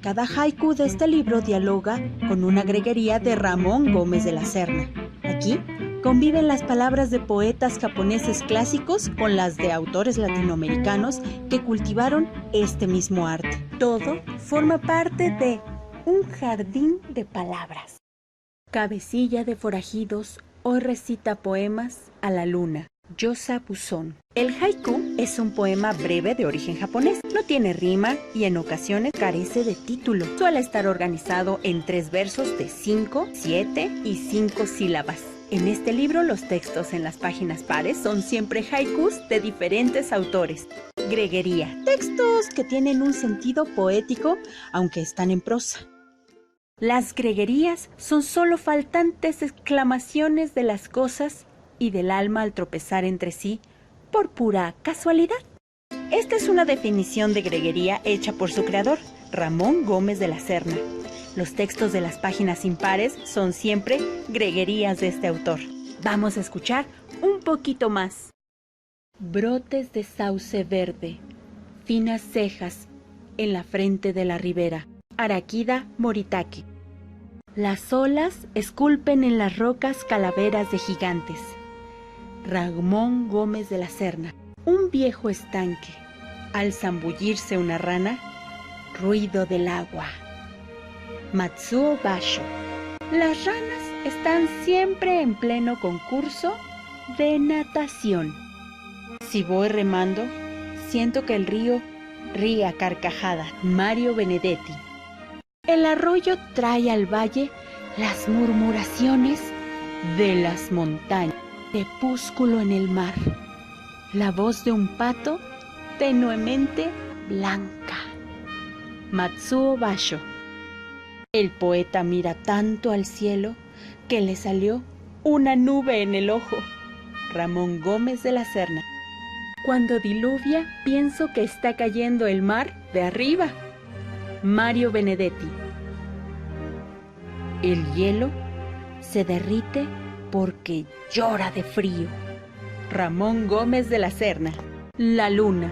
Cada haiku de este libro dialoga con una greguería de Ramón Gómez de la Serna. Aquí conviven las palabras de poetas japoneses clásicos con las de autores latinoamericanos que cultivaron este mismo arte. Todo forma parte de un jardín de palabras. Cabecilla de forajidos hoy recita poemas a la luna. Yosa Buzón. El haiku es un poema breve de origen japonés. No tiene rima y en ocasiones carece de título. Suele estar organizado en 3 versos de 5, 7 y 5 sílabas. En este libro los textos en las páginas pares son siempre haikus de diferentes autores. Greguería. Textos que tienen un sentido poético aunque están en prosa. Las greguerías son solo faltantes exclamaciones de las cosas y del alma al tropezar entre sí por pura casualidad. Esta es una definición de greguería hecha por su creador, Ramón Gómez de la Serna. Los textos de las páginas impares son siempre greguerías de este autor. Vamos a escuchar un poquito más. Brotes de sauce verde, finas cejas en la frente de la ribera. Arakida Moritake. Las olas esculpen en las rocas calaveras de gigantes. Ramón Gómez de la Serna. Un viejo estanque. Al zambullirse una rana, ruido del agua. Matsuo Basho. Las ranas están siempre en pleno concurso de natación. Si voy remando, siento que el río ríe a carcajadas. Mario Benedetti. El arroyo trae al valle las murmuraciones de las montañas. Crepúsculo en el mar. La voz de un pato tenuemente blanca. Matsuo Basho. El poeta mira tanto al cielo que le salió una nube en el ojo. Ramón Gómez de la Serna. Cuando diluvia, pienso que está cayendo el mar de arriba. Mario Benedetti. El hielo se derrite porque llora de frío. Ramón Gómez de la Serna. La luna.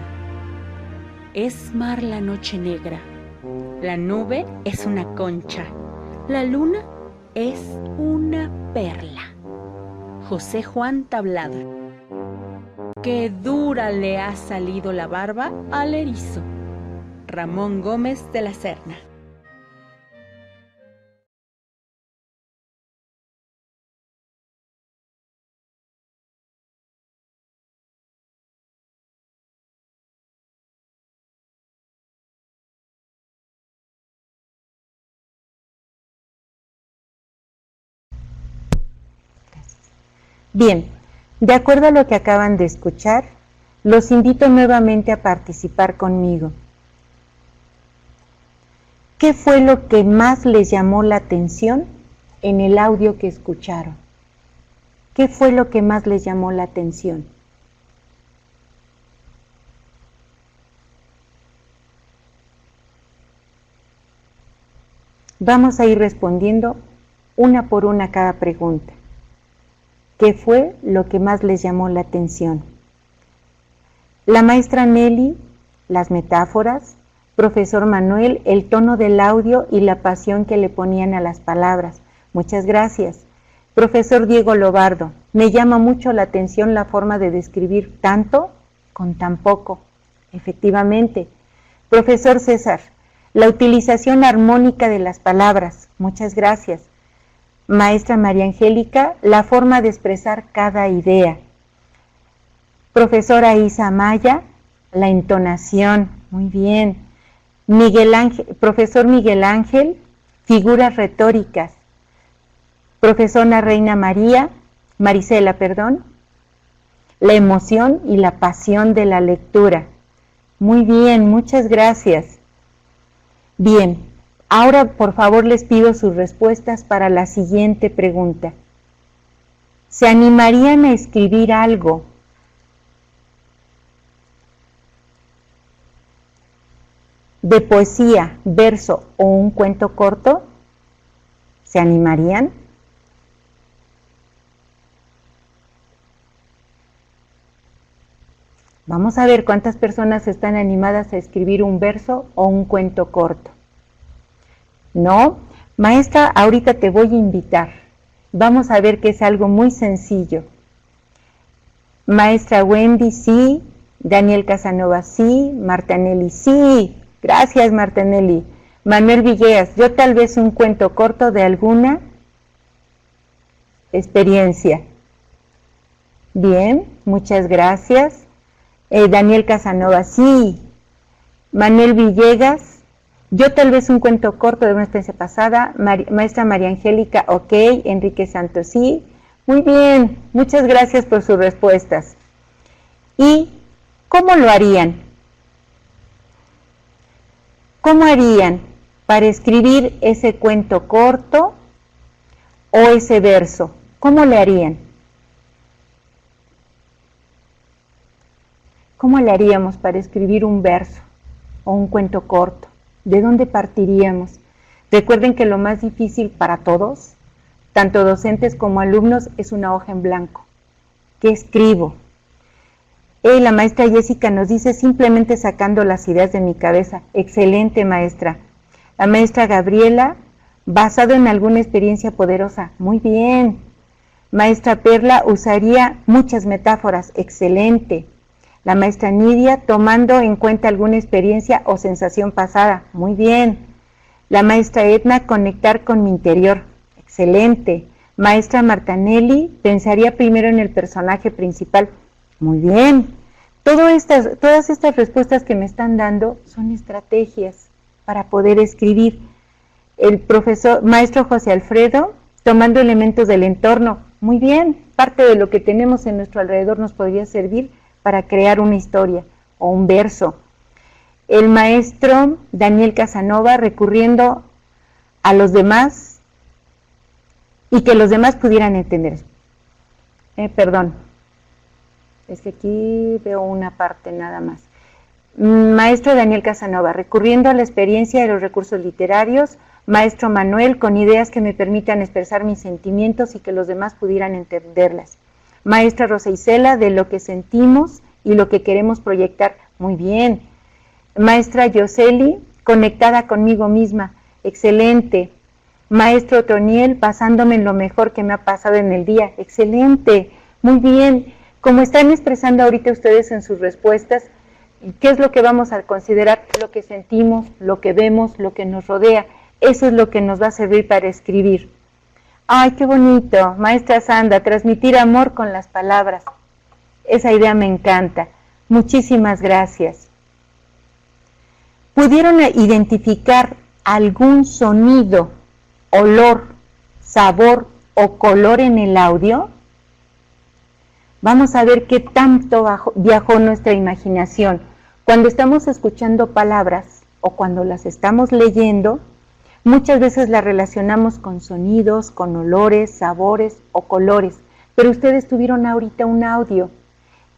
Es mar la noche negra. La nube es una concha. La luna es una perla. José Juan Tablado. Qué dura le ha salido la barba al erizo. Ramón Gómez de la Serna. Bien, de acuerdo a lo que acaban de escuchar, los invito nuevamente a participar conmigo. ¿Qué fue lo que más les llamó la atención en el audio que escucharon? ¿Qué fue lo que más les llamó la atención? Vamos a ir respondiendo una por una cada pregunta. ¿Qué fue lo que más les llamó la atención? La maestra Nelly, las metáforas, profesor Manuel, el tono del audio y la pasión que le ponían a las palabras. Muchas gracias. Profesor Diego Lobardo, me llama mucho la atención la forma de describir tanto con tan poco. Efectivamente. Profesor César, la utilización armónica de las palabras. Muchas gracias. Maestra María Angélica, la forma de expresar cada idea. Profesora Isa Maya, la entonación. Muy bien. Profesor Miguel Ángel, figuras retóricas. Profesora Reina Marisela, la emoción y la pasión de la lectura. Muy bien, muchas gracias. Bien, ahora por favor les pido sus respuestas para la siguiente pregunta. ¿Se animarían a escribir algo de poesía, verso o un cuento corto? ¿Se animarían? Vamos a ver cuántas personas están animadas a escribir un verso o un cuento corto. ¿No? Maestra, ahorita te voy a invitar. Vamos a ver que es algo muy sencillo. Maestra Wendy, sí. Daniel Casanova, sí. Marta Nelly, sí. Gracias, Marta Nelly. Manuel Villegas, yo tal vez un cuento corto de alguna experiencia. Bien, muchas gracias. Daniel Casanova, sí. Manuel Villegas, yo tal vez un cuento corto de una experiencia pasada. Maestra María Angélica, ok. Enrique Santos, sí. Muy bien, muchas gracias por sus respuestas. ¿Y cómo lo harían? ¿Cómo harían para escribir ese cuento corto o ese verso? ¿Cómo le harían? ¿Cómo le haríamos para escribir un verso o un cuento corto? ¿De dónde partiríamos? Recuerden que lo más difícil para todos, tanto docentes como alumnos, es una hoja en blanco. ¿Qué escribo? La maestra Jessica nos dice simplemente sacando las ideas de mi cabeza. Excelente, maestra. La maestra Gabriela, basado en alguna experiencia poderosa. Muy bien. Maestra Perla, usaría muchas metáforas. Excelente. La maestra Nidia, tomando en cuenta alguna experiencia o sensación pasada. Muy bien. La maestra Edna, conectar con mi interior. Excelente. Maestra Martanelli, pensaría primero en el personaje principal. Muy bien. Todas estas respuestas que me están dando son estrategias para poder escribir. El maestro José Alfredo, tomando elementos del entorno. Muy bien. Parte de lo que tenemos en nuestro alrededor nos podría servir para crear una historia o un verso. El maestro Daniel Casanova, recurriendo a los demás y que los demás pudieran entender. Perdón, es que aquí veo una parte nada más. Maestro Daniel Casanova, recurriendo a la experiencia de los recursos literarios. Maestro Manuel, con ideas que me permitan expresar mis sentimientos y que los demás pudieran entenderlas. Maestra Rosa Isela, de lo que sentimos y lo que queremos proyectar. Muy bien. Maestra Yoseli, conectada conmigo misma. Excelente. Maestro Toniel, basándome en lo mejor que me ha pasado en el día. Excelente. Muy bien. Como están expresando ahorita ustedes en sus respuestas, ¿qué es lo que vamos a considerar? Lo que sentimos, lo que vemos, lo que nos rodea. Eso es lo que nos va a servir para escribir. ¡Ay, qué bonito! Maestra Sandra, transmitir amor con las palabras. Esa idea me encanta. Muchísimas gracias. ¿Pudieron identificar algún sonido, olor, sabor o color en el audio? Vamos a ver qué tanto viajó nuestra imaginación. Cuando estamos escuchando palabras o cuando las estamos leyendo, muchas veces las relacionamos con sonidos, con olores, sabores o colores, pero ustedes tuvieron ahorita un audio.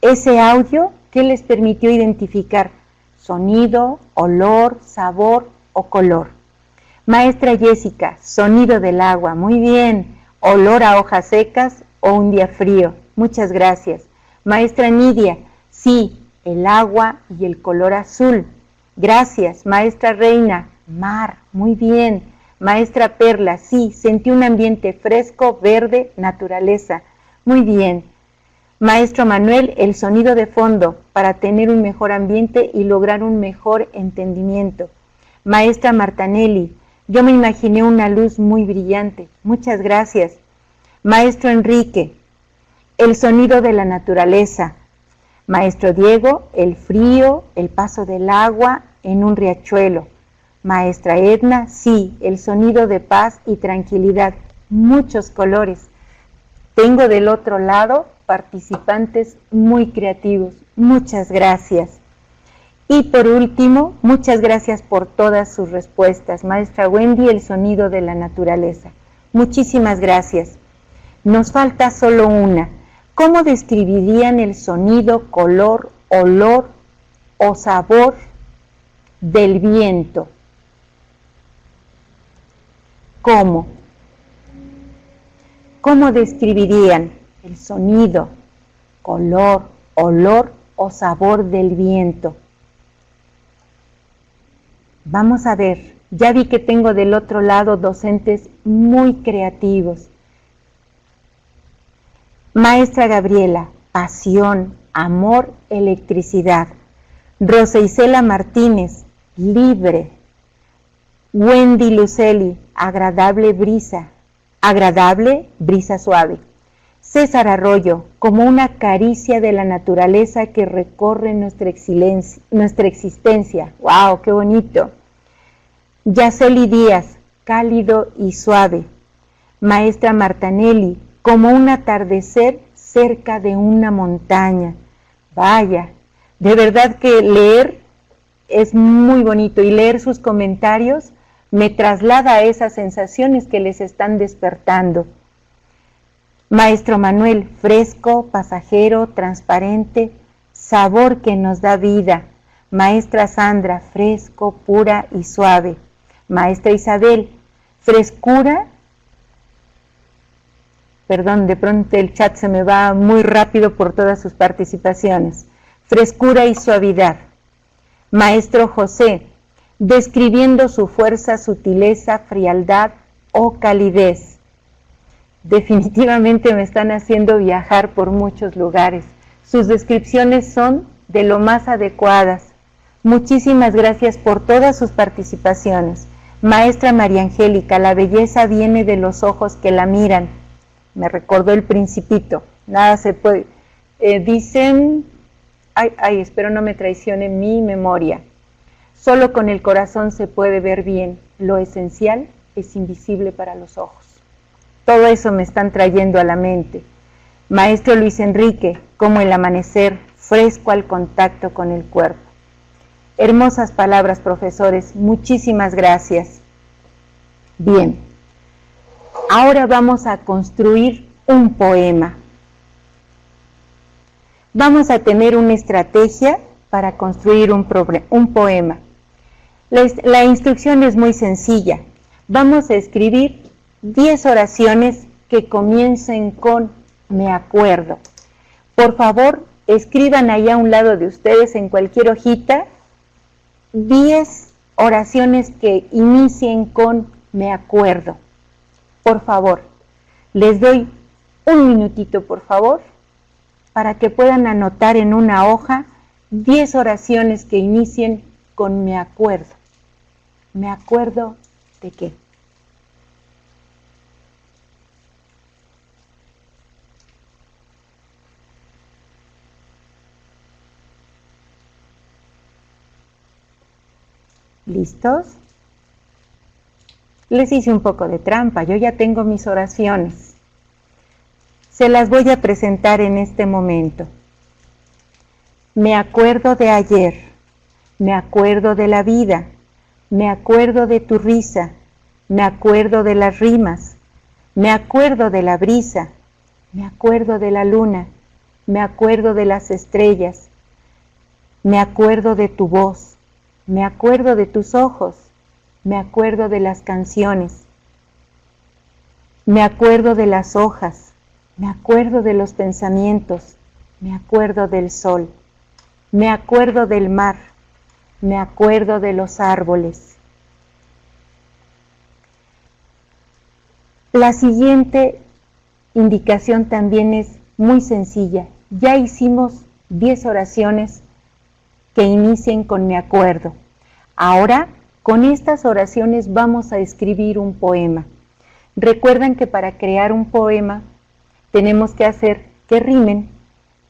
Ese audio, ¿qué les permitió identificar? Sonido, olor, sabor o color. Maestra Jessica, sonido del agua, muy bien. Olor a hojas secas o un día frío, muchas gracias. Maestra Nidia, sí, el agua y el color azul. Gracias. Maestra Reina, mar, muy bien. Maestra Perla, sí, sentí un ambiente fresco, verde, naturaleza. Muy bien. Maestro Manuel, el sonido de fondo para tener un mejor ambiente y lograr un mejor entendimiento. Maestra Martanelli, yo me imaginé una luz muy brillante. Muchas gracias. Maestro Enrique, el sonido de la naturaleza. Maestro Diego, el frío, el paso del agua en un riachuelo. Maestra Edna, sí, el sonido de paz y tranquilidad. Muchos colores. Tengo del otro lado participantes muy creativos. Muchas gracias. Y por último, muchas gracias por todas sus respuestas. Maestra Wendy, el sonido de la naturaleza. Muchísimas gracias. Nos falta solo una. ¿Cómo describirían el sonido, color, olor o sabor del viento? ¿Cómo? ¿Cómo describirían el sonido, color, olor o sabor del viento? Vamos a ver, ya vi que tengo del otro lado docentes muy creativos. Maestra Gabriela, pasión, amor, electricidad. Rosa Isela Martínez, libre. Wendy Luceli, agradable brisa suave. César Arroyo, como una caricia de la naturaleza que recorre nuestra existencia. ¡Wow, qué bonito! Yaceli Díaz, cálido y suave. Maestra Martanelli, como un atardecer cerca de una montaña. Vaya, de verdad que leer es muy bonito y leer sus comentarios me traslada a esas sensaciones que les están despertando. Maestro Manuel, fresco, pasajero, transparente, sabor que nos da vida. Maestra Sandra, fresco, pura y suave. Maestra Isabel, frescura. Perdón, de pronto el chat se me va muy rápido por todas sus participaciones. Frescura y suavidad. Maestro José, describiendo su fuerza, sutileza, frialdad o calidez. Definitivamente me están haciendo viajar por muchos lugares. Sus descripciones son de lo más adecuadas. Muchísimas gracias por todas sus participaciones. Maestra María Angélica, la belleza viene de los ojos que la miran. Me recordó el Principito. Nada se puede. Dicen, espero no me traicione mi memoria. Solo con el corazón se puede ver bien. Lo esencial es invisible para los ojos. Todo eso me están trayendo a la mente. Maestro Luis Enrique, como el amanecer, fresco al contacto con el cuerpo. Hermosas palabras, profesores. Muchísimas gracias. Bien. Ahora vamos a construir un poema. Vamos a tener una estrategia para construir un poema. La instrucción es muy sencilla. Vamos a escribir 10 oraciones que comiencen con me acuerdo. Por favor, escriban ahí a un lado de ustedes en cualquier hojita 10 oraciones que inicien con me acuerdo. Por favor, les doy un minutito, por favor, para que puedan anotar en una hoja 10 oraciones que inicien con me acuerdo. ¿Me acuerdo de qué? ¿Listos? Les hice un poco de trampa, yo ya tengo mis oraciones. Se las voy a presentar en este momento. Me acuerdo de ayer, me acuerdo de la vida, me acuerdo de tu risa, me acuerdo de las rimas, me acuerdo de la brisa, me acuerdo de la luna, me acuerdo de las estrellas, me acuerdo de tu voz, me acuerdo de tus ojos, me acuerdo de las canciones, me acuerdo de las hojas, me acuerdo de los pensamientos, me acuerdo del sol, me acuerdo del mar, me acuerdo de los árboles. La siguiente indicación también es muy sencilla. Ya hicimos 10 oraciones que inicien con me acuerdo. Ahora, con estas oraciones vamos a escribir un poema. Recuerden que para crear un poema tenemos que hacer que rimen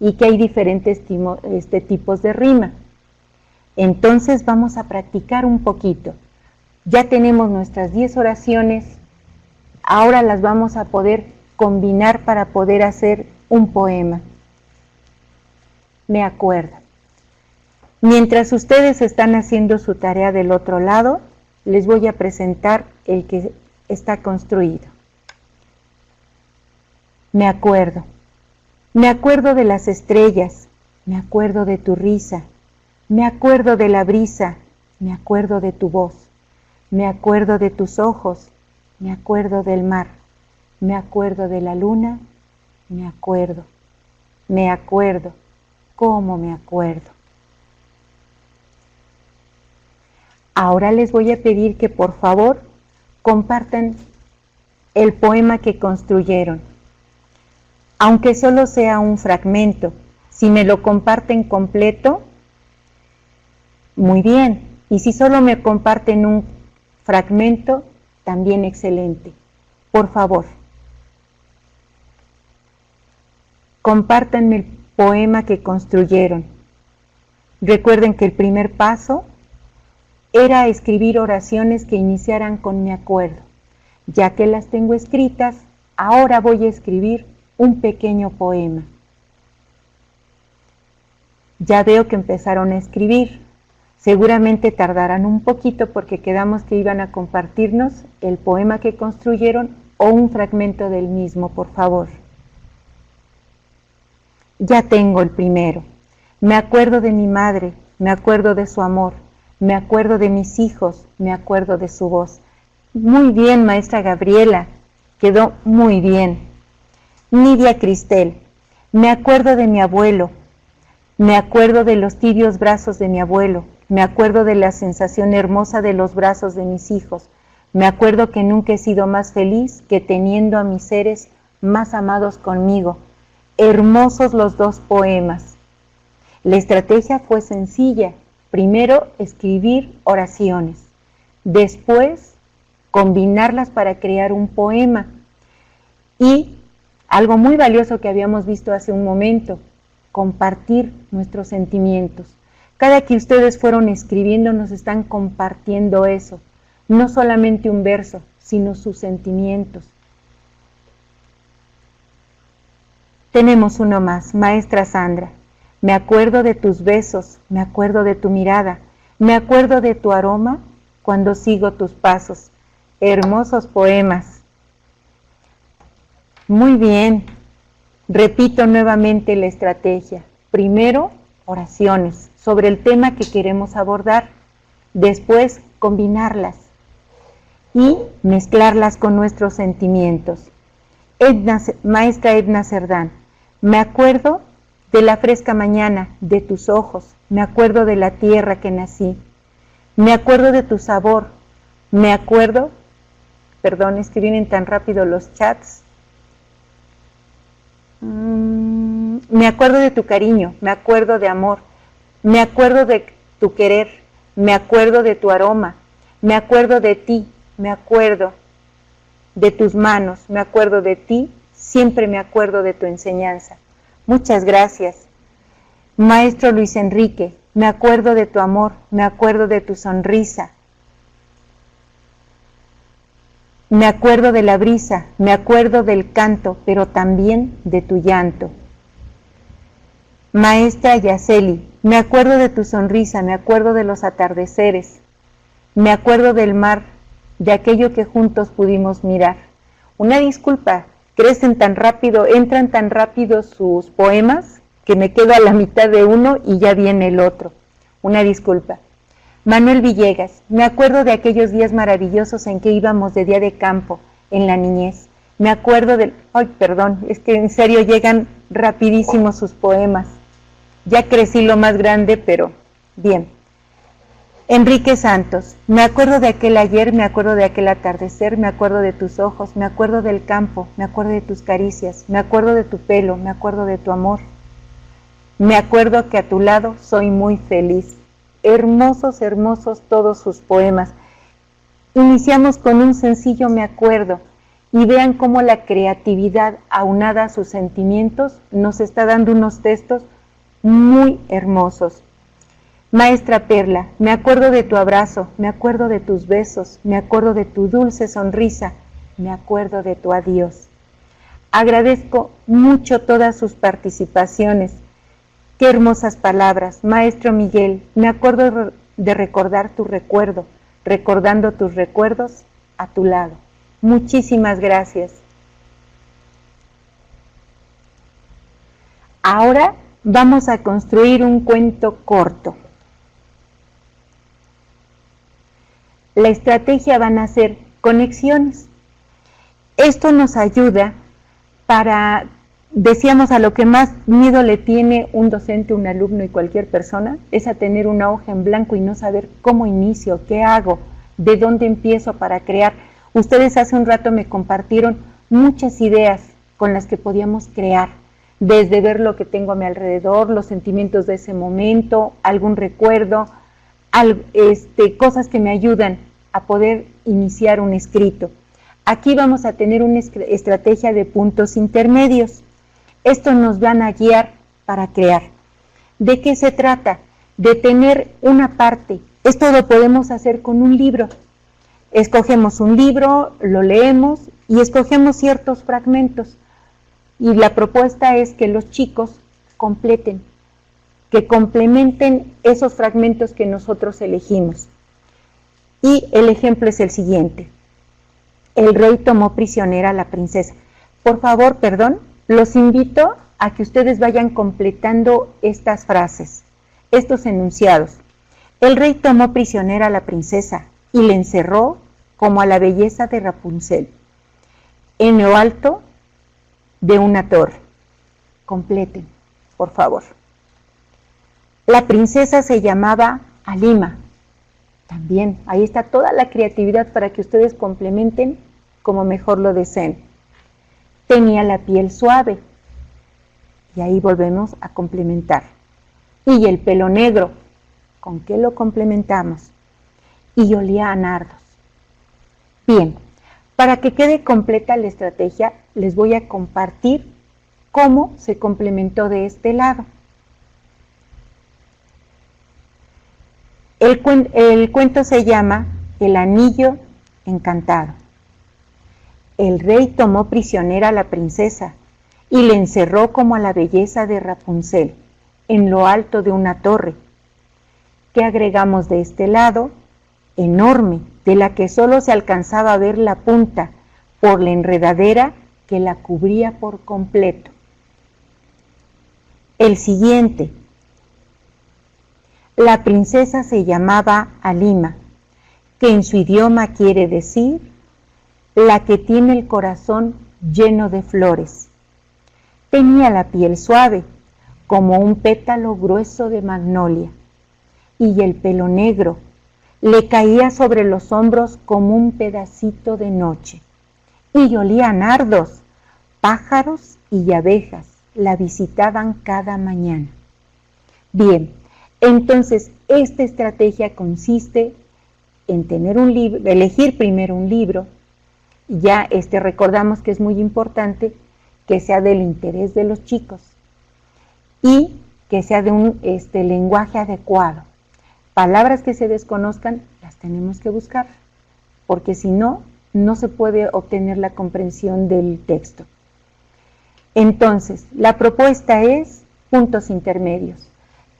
y que hay diferentes tipos de rima. Entonces vamos a practicar un poquito. Ya tenemos nuestras 10 oraciones, ahora las vamos a poder combinar para poder hacer un poema. Me acuerdo. Mientras ustedes están haciendo su tarea del otro lado, les voy a presentar el que está construido. Me acuerdo. Me acuerdo de las estrellas, me acuerdo de tu risa, me acuerdo de la brisa, me acuerdo de tu voz, me acuerdo de tus ojos, me acuerdo del mar, me acuerdo de la luna, me acuerdo, cómo me acuerdo. Ahora les voy a pedir que por favor compartan el poema que construyeron. Aunque solo sea un fragmento, si me lo comparten completo, muy bien. Y si solo me comparten un fragmento, también excelente. Por favor, compártanme el poema que construyeron. Recuerden que el primer paso era escribir oraciones que iniciaran con me acuerdo. Ya que las tengo escritas, ahora voy a escribir un pequeño poema. Ya veo que empezaron a escribir. Seguramente tardarán un poquito porque quedamos que iban a compartirnos el poema que construyeron o un fragmento del mismo, por favor. Ya tengo el primero. Me acuerdo de mi madre, me acuerdo de su amor, me acuerdo de mis hijos, me acuerdo de su voz. Muy bien, maestra Gabriela, quedó muy bien. Nidia Cristel, me acuerdo de mi abuelo, me acuerdo de los tibios brazos de mi abuelo, me acuerdo de la sensación hermosa de los brazos de mis hijos, me acuerdo que nunca he sido más feliz que teniendo a mis seres más amados conmigo. Hermosos los dos poemas. La estrategia fue sencilla. Primero, escribir oraciones. Después, combinarlas para crear un poema. Y algo muy valioso que habíamos visto hace un momento, compartir nuestros sentimientos. Cada que ustedes fueron escribiendo nos están compartiendo eso, no solamente un verso, sino sus sentimientos. Tenemos uno más, maestra Sandra. Me acuerdo de tus besos, me acuerdo de tu mirada, me acuerdo de tu aroma cuando sigo tus pasos. Hermosos poemas. Muy bien. Repito nuevamente la estrategia. Primero, oraciones sobre el tema que queremos abordar. Después, combinarlas y mezclarlas con nuestros sentimientos. Maestra Edna Cerdán, me acuerdo de la fresca mañana, de tus ojos, me acuerdo de la tierra que nací, me acuerdo de tu sabor, me acuerdo, perdón, es que vienen tan rápido los chats, me acuerdo de tu cariño, me acuerdo de amor, me acuerdo de tu querer, me acuerdo de tu aroma, me acuerdo de ti, me acuerdo de tus manos, me acuerdo de ti, siempre me acuerdo de tu enseñanza. Muchas gracias. Maestro Luis Enrique, me acuerdo de tu amor, me acuerdo de tu sonrisa. Me acuerdo de la brisa, me acuerdo del canto, pero también de tu llanto. Maestra Yaceli, me acuerdo de tu sonrisa, me acuerdo de los atardeceres, me acuerdo del mar, de aquello que juntos pudimos mirar. Una disculpa, crecen tan rápido, entran tan rápido sus poemas, que me quedo a la mitad de uno y ya viene el otro. Una disculpa. Manuel Villegas, me acuerdo de aquellos días maravillosos en que íbamos de día de campo, en la niñez. Me acuerdo del... Ay, perdón, es que en serio llegan rapidísimos sus poemas. Ya crecí lo más grande, pero bien. Enrique Santos, me acuerdo de aquel ayer, me acuerdo de aquel atardecer, me acuerdo de tus ojos, me acuerdo del campo, me acuerdo de tus caricias, me acuerdo de tu pelo, me acuerdo de tu amor. Me acuerdo que a tu lado soy muy feliz. Hermosos, hermosos todos sus poemas. Iniciamos con un sencillo me acuerdo y vean cómo la creatividad aunada a sus sentimientos nos está dando unos textos muy hermosos. Maestra Perla, me acuerdo de tu abrazo, me acuerdo de tus besos, me acuerdo de tu dulce sonrisa, me acuerdo de tu adiós. Agradezco mucho todas sus participaciones. Qué hermosas palabras. Maestro Miguel, me acuerdo de recordar tu recuerdo, recordando tus recuerdos a tu lado. Muchísimas gracias. Ahora vamos a construir un cuento corto. La estrategia van a ser conexiones. Esto nos ayuda para, decíamos, a lo que más miedo le tiene un docente, un alumno y cualquier persona, es a tener una hoja en blanco y no saber cómo inicio, qué hago, de dónde empiezo para crear. Ustedes hace un rato me compartieron muchas ideas con las que podíamos crear, desde ver lo que tengo a mi alrededor, los sentimientos de ese momento, algún recuerdo, cosas que me ayudan a poder iniciar un escrito. Aquí vamos a tener una estrategia de puntos intermedios. Estos nos van a guiar para crear. ¿De qué se trata? De tener una parte. Esto lo podemos hacer con un libro. Escogemos un libro, lo leemos y escogemos ciertos fragmentos. Y la propuesta es que los chicos completen, que complementen esos fragmentos que nosotros elegimos. Y el ejemplo es el siguiente. El rey tomó prisionera a la princesa. Por favor, perdón, los invito a que ustedes vayan completando estas frases, estos enunciados. El rey tomó prisionera a la princesa y le encerró como a la belleza de Rapunzel, en lo alto de una torre. Completen, por favor. La princesa se llamaba Halima. También, ahí está toda la creatividad para que ustedes complementen como mejor lo deseen. Tenía la piel suave. Y ahí volvemos a complementar. Y el pelo negro. ¿Con qué lo complementamos? Y olía a nardos. Bien, para que quede completa la estrategia, les voy a compartir cómo se complementó de este lado. El cuento se llama El anillo encantado. El rey tomó prisionera a la princesa y le encerró como a la belleza de Rapunzel, en lo alto de una torre. ¿Qué agregamos de este lado? Enorme, de la que solo se alcanzaba a ver la punta por la enredadera que la cubría por completo. El siguiente. La princesa se llamaba Halima, que en su idioma quiere decir la que tiene el corazón lleno de flores. Tenía la piel suave, como un pétalo grueso de magnolia, y el pelo negro le caía sobre los hombros como un pedacito de noche, y olía a nardos, pájaros y abejas la visitaban cada mañana. Bien, entonces esta estrategia consiste en tener un libro, elegir primero un libro. Ya recordamos que es muy importante que sea del interés de los chicos y que sea de un lenguaje adecuado. Palabras que se desconozcan las tenemos que buscar, porque si no, no se puede obtener la comprensión del texto. Entonces, la propuesta es puntos intermedios.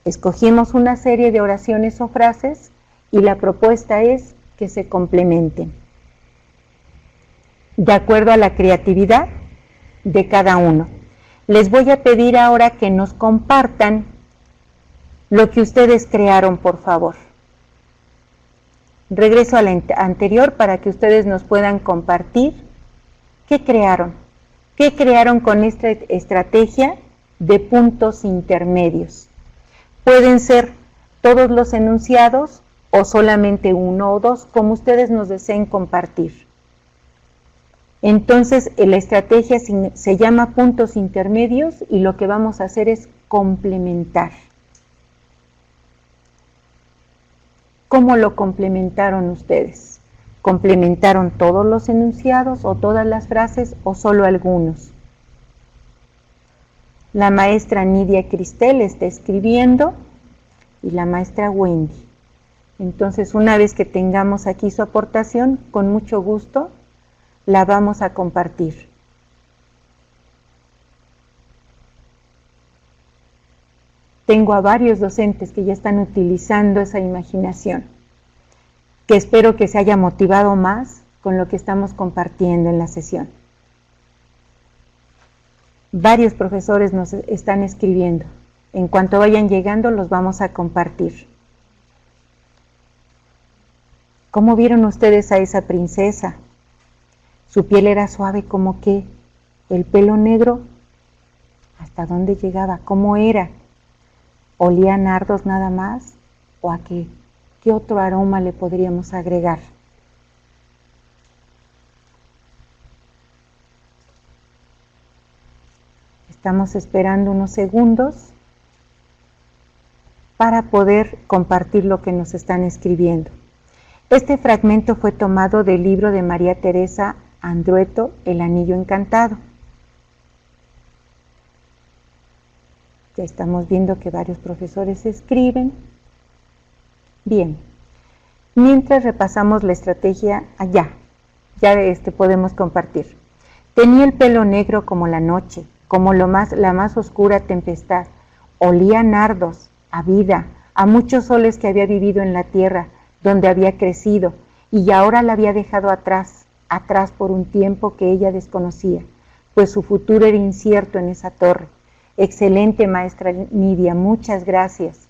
Escogimos una serie de oraciones o frases y la propuesta es que se complementen. De acuerdo a la creatividad, de cada uno. Les voy a pedir ahora que nos compartan lo que ustedes crearon, por favor. Regreso a la anterior para que ustedes nos puedan compartir qué crearon. ¿Qué crearon con esta estrategia de puntos intermedios? Pueden ser todos los enunciados o solamente uno o dos, como ustedes nos deseen compartir. Entonces, la estrategia se llama puntos intermedios y lo que vamos a hacer es complementar. ¿Cómo lo complementaron ustedes? ¿Complementaron todos los enunciados o todas las frases o solo algunos? La maestra Nidia Cristel está escribiendo y la maestra Wendy. Entonces, una vez que tengamos aquí su aportación, con mucho gusto la vamos a compartir. Tengo a varios docentes que ya están utilizando esa imaginación, que espero que se haya motivado más con lo que estamos compartiendo en la sesión. Varios profesores nos están escribiendo. En cuanto vayan llegando, los vamos a compartir. ¿Cómo vieron ustedes a esa princesa? Su piel era suave como que, el pelo negro, ¿hasta dónde llegaba? ¿Cómo era? ¿Olía a nardos nada más? ¿O a qué otro aroma le podríamos agregar? Estamos esperando unos segundos para poder compartir lo que nos están escribiendo. Este fragmento fue tomado del libro de María Teresa Andrueto, El Anillo Encantado. Ya estamos viendo que varios profesores escriben. Bien, mientras repasamos la estrategia, ya podemos compartir. Tenía el pelo negro como la noche, como la más oscura tempestad. Olía a nardos, a vida, a muchos soles que había vivido en la tierra, donde había crecido, y ahora la había dejado atrás por un tiempo que ella desconocía, pues su futuro era incierto en esa torre. Excelente, maestra Nidia, muchas gracias.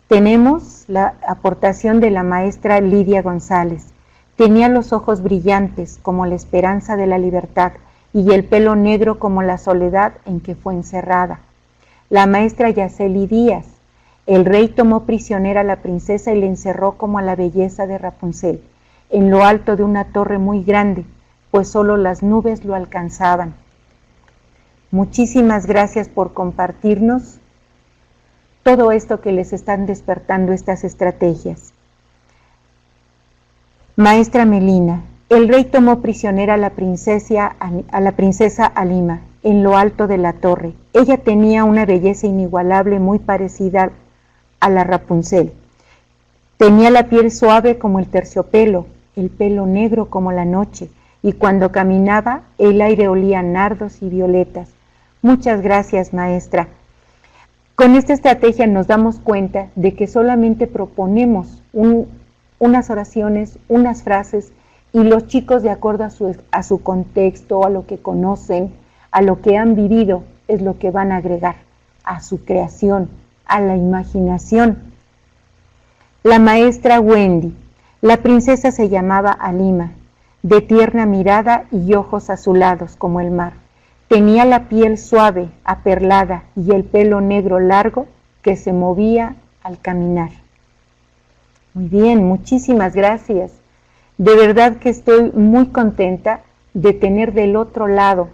Tenemos la aportación de la maestra Lidia González. Tenía los ojos brillantes como la esperanza de la libertad y el pelo negro como la soledad en que fue encerrada. La maestra Yaceli Díaz. El rey tomó prisionera a la princesa y le encerró como a la belleza de Rapunzel, en lo alto de una torre muy grande, pues solo las nubes lo alcanzaban. Muchísimas gracias por compartirnos todo esto que les están despertando estas estrategias. Maestra Melina, el rey tomó prisionera a la princesa Alima, en lo alto de la torre. Ella tenía una belleza inigualable muy parecida a la Rapunzel. Tenía la piel suave como el terciopelo, el pelo negro como la noche, y cuando caminaba el aire olía a nardos y violetas. Muchas gracias, maestra. Con esta estrategia nos damos cuenta de que solamente proponemos unas oraciones, unas frases, y los chicos, de acuerdo a su contexto, a lo que conocen, a lo que han vivido, es lo que van a agregar a su creación, a la imaginación. La maestra Wendy. La princesa se llamaba Alima, de tierna mirada y ojos azulados como el mar. Tenía la piel suave, aperlada, y el pelo negro largo que se movía al caminar. Muy bien, muchísimas gracias. De verdad que estoy muy contenta de tener del otro lado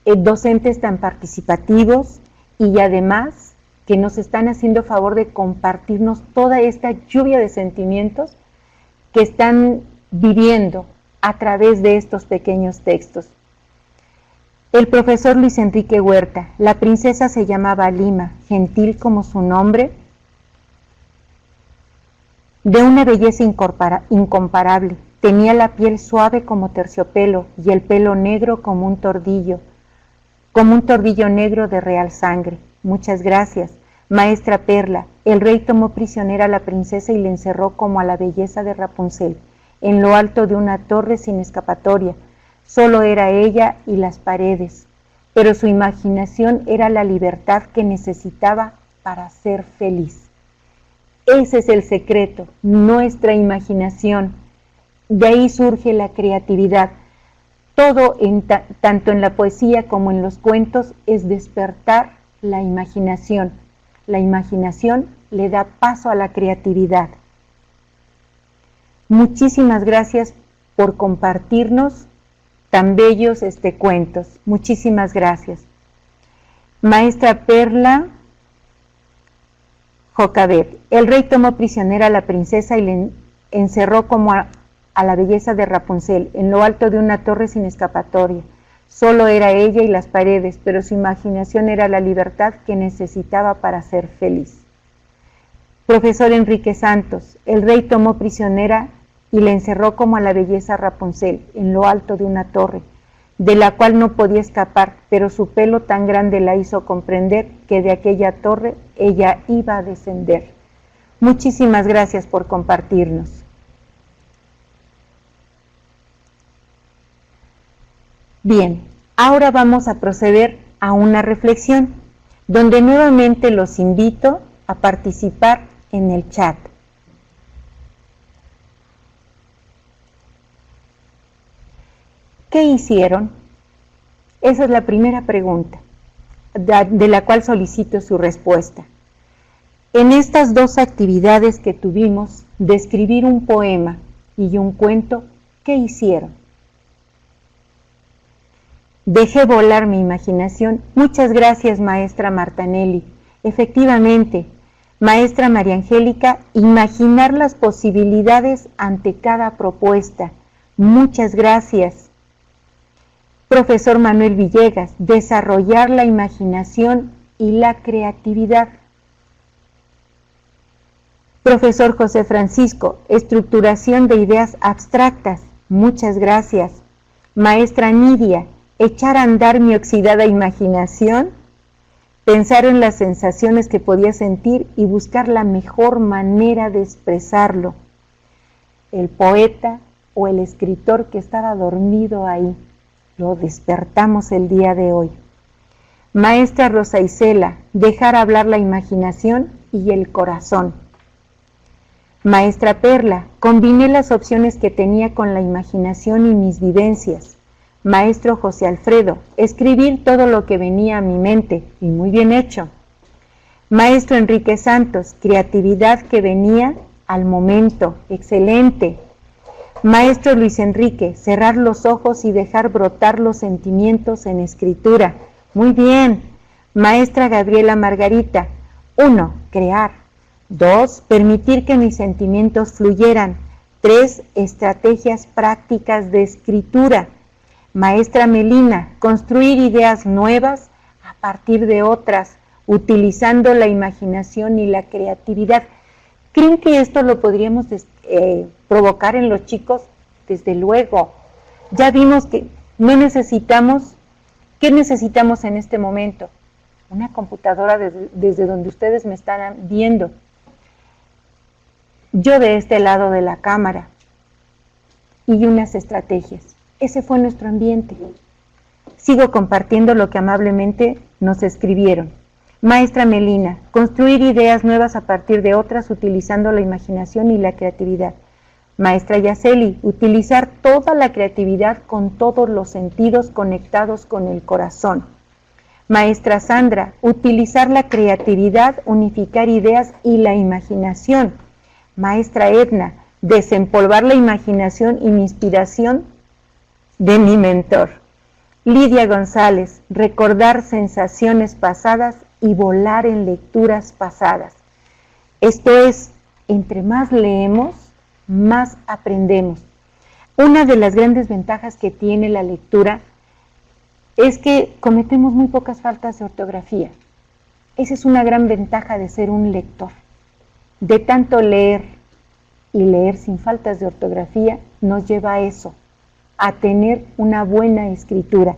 docentes tan participativos y además que nos están haciendo favor de compartirnos toda esta lluvia de sentimientos que están viviendo a través de estos pequeños textos. El profesor Luis Enrique Huerta. La princesa se llamaba Alima, gentil como su nombre, de una belleza incomparable. Tenía la piel suave como terciopelo y el pelo negro como un tordillo negro de real sangre. Muchas gracias. Maestra Perla. El rey tomó prisionera a la princesa y le encerró como a la belleza de Rapunzel, en lo alto de una torre sin escapatoria. Solo era ella y las paredes, pero su imaginación era la libertad que necesitaba para ser feliz. Ese es el secreto, nuestra imaginación. De ahí surge la creatividad. Todo, tanto en la poesía como en los cuentos, es despertar la imaginación. La imaginación le da paso a la creatividad. Muchísimas gracias por compartirnos tan bellos cuentos. Muchísimas gracias. Maestra Perla Jocabet. El rey tomó prisionera a la princesa y le encerró como a la belleza de Rapunzel, en lo alto de una torre sin escapatoria. Solo era ella y las paredes, pero su imaginación era la libertad que necesitaba para ser feliz. Profesor Enrique Santos. El rey tomó prisionera y le encerró como a la belleza Rapunzel, en lo alto de una torre, de la cual no podía escapar, pero su pelo tan grande la hizo comprender que de aquella torre ella iba a descender. Muchísimas gracias por compartirnos. Bien, ahora vamos a proceder a una reflexión, donde nuevamente los invito a participar en el chat. ¿Qué hicieron? Esa es la primera pregunta, de la cual solicito su respuesta. En estas dos actividades que tuvimos, de escribir un poema y un cuento, ¿qué hicieron? Dejé volar mi imaginación. Muchas gracias, maestra Martanelli. Efectivamente, maestra María Angélica, imaginar las posibilidades ante cada propuesta. Muchas gracias. Profesor Manuel Villegas, desarrollar la imaginación y la creatividad. Profesor José Francisco, estructuración de ideas abstractas. Muchas gracias. Maestra Nidia, echar a andar mi oxidada imaginación, pensar en las sensaciones que podía sentir y buscar la mejor manera de expresarlo. El poeta o el escritor que estaba dormido ahí, lo despertamos el día de hoy. Maestra Rosa Isela, dejar hablar la imaginación y el corazón. Maestra Perla, combiné las opciones que tenía con la imaginación y mis vivencias. Maestro José Alfredo, escribir todo lo que venía a mi mente, y muy bien hecho. Maestro Enrique Santos, creatividad que venía al momento, excelente. Maestro Luis Enrique, cerrar los ojos y dejar brotar los sentimientos en escritura, muy bien. Maestra Gabriela Margarita, 1. Crear. 2. Permitir que mis sentimientos fluyeran. 3. Estrategias prácticas de escritura. Maestra Melina, construir ideas nuevas a partir de otras, utilizando la imaginación y la creatividad. ¿Creen que esto lo podríamos provocar en los chicos? Desde luego. Ya vimos que no necesitamos, ¿qué necesitamos en este momento? Una computadora desde donde ustedes me están viendo. Yo de este lado de la cámara. Y unas estrategias. Ese fue nuestro ambiente. Sigo compartiendo lo que amablemente nos escribieron. Maestra Melina, construir ideas nuevas a partir de otras utilizando la imaginación y la creatividad. Maestra Yaceli, utilizar toda la creatividad con todos los sentidos conectados con el corazón. Maestra Sandra, utilizar la creatividad, unificar ideas y la imaginación. Maestra Edna, desempolvar la imaginación y mi inspiración de mi mentor. Lidia González, recordar sensaciones pasadas y volar en lecturas pasadas. Esto es, entre más leemos, más aprendemos. Una de las grandes ventajas que tiene la lectura es que cometemos muy pocas faltas de ortografía. Esa es una gran ventaja de ser un lector. De tanto leer y leer sin faltas de ortografía nos lleva a eso, a tener una buena escritura.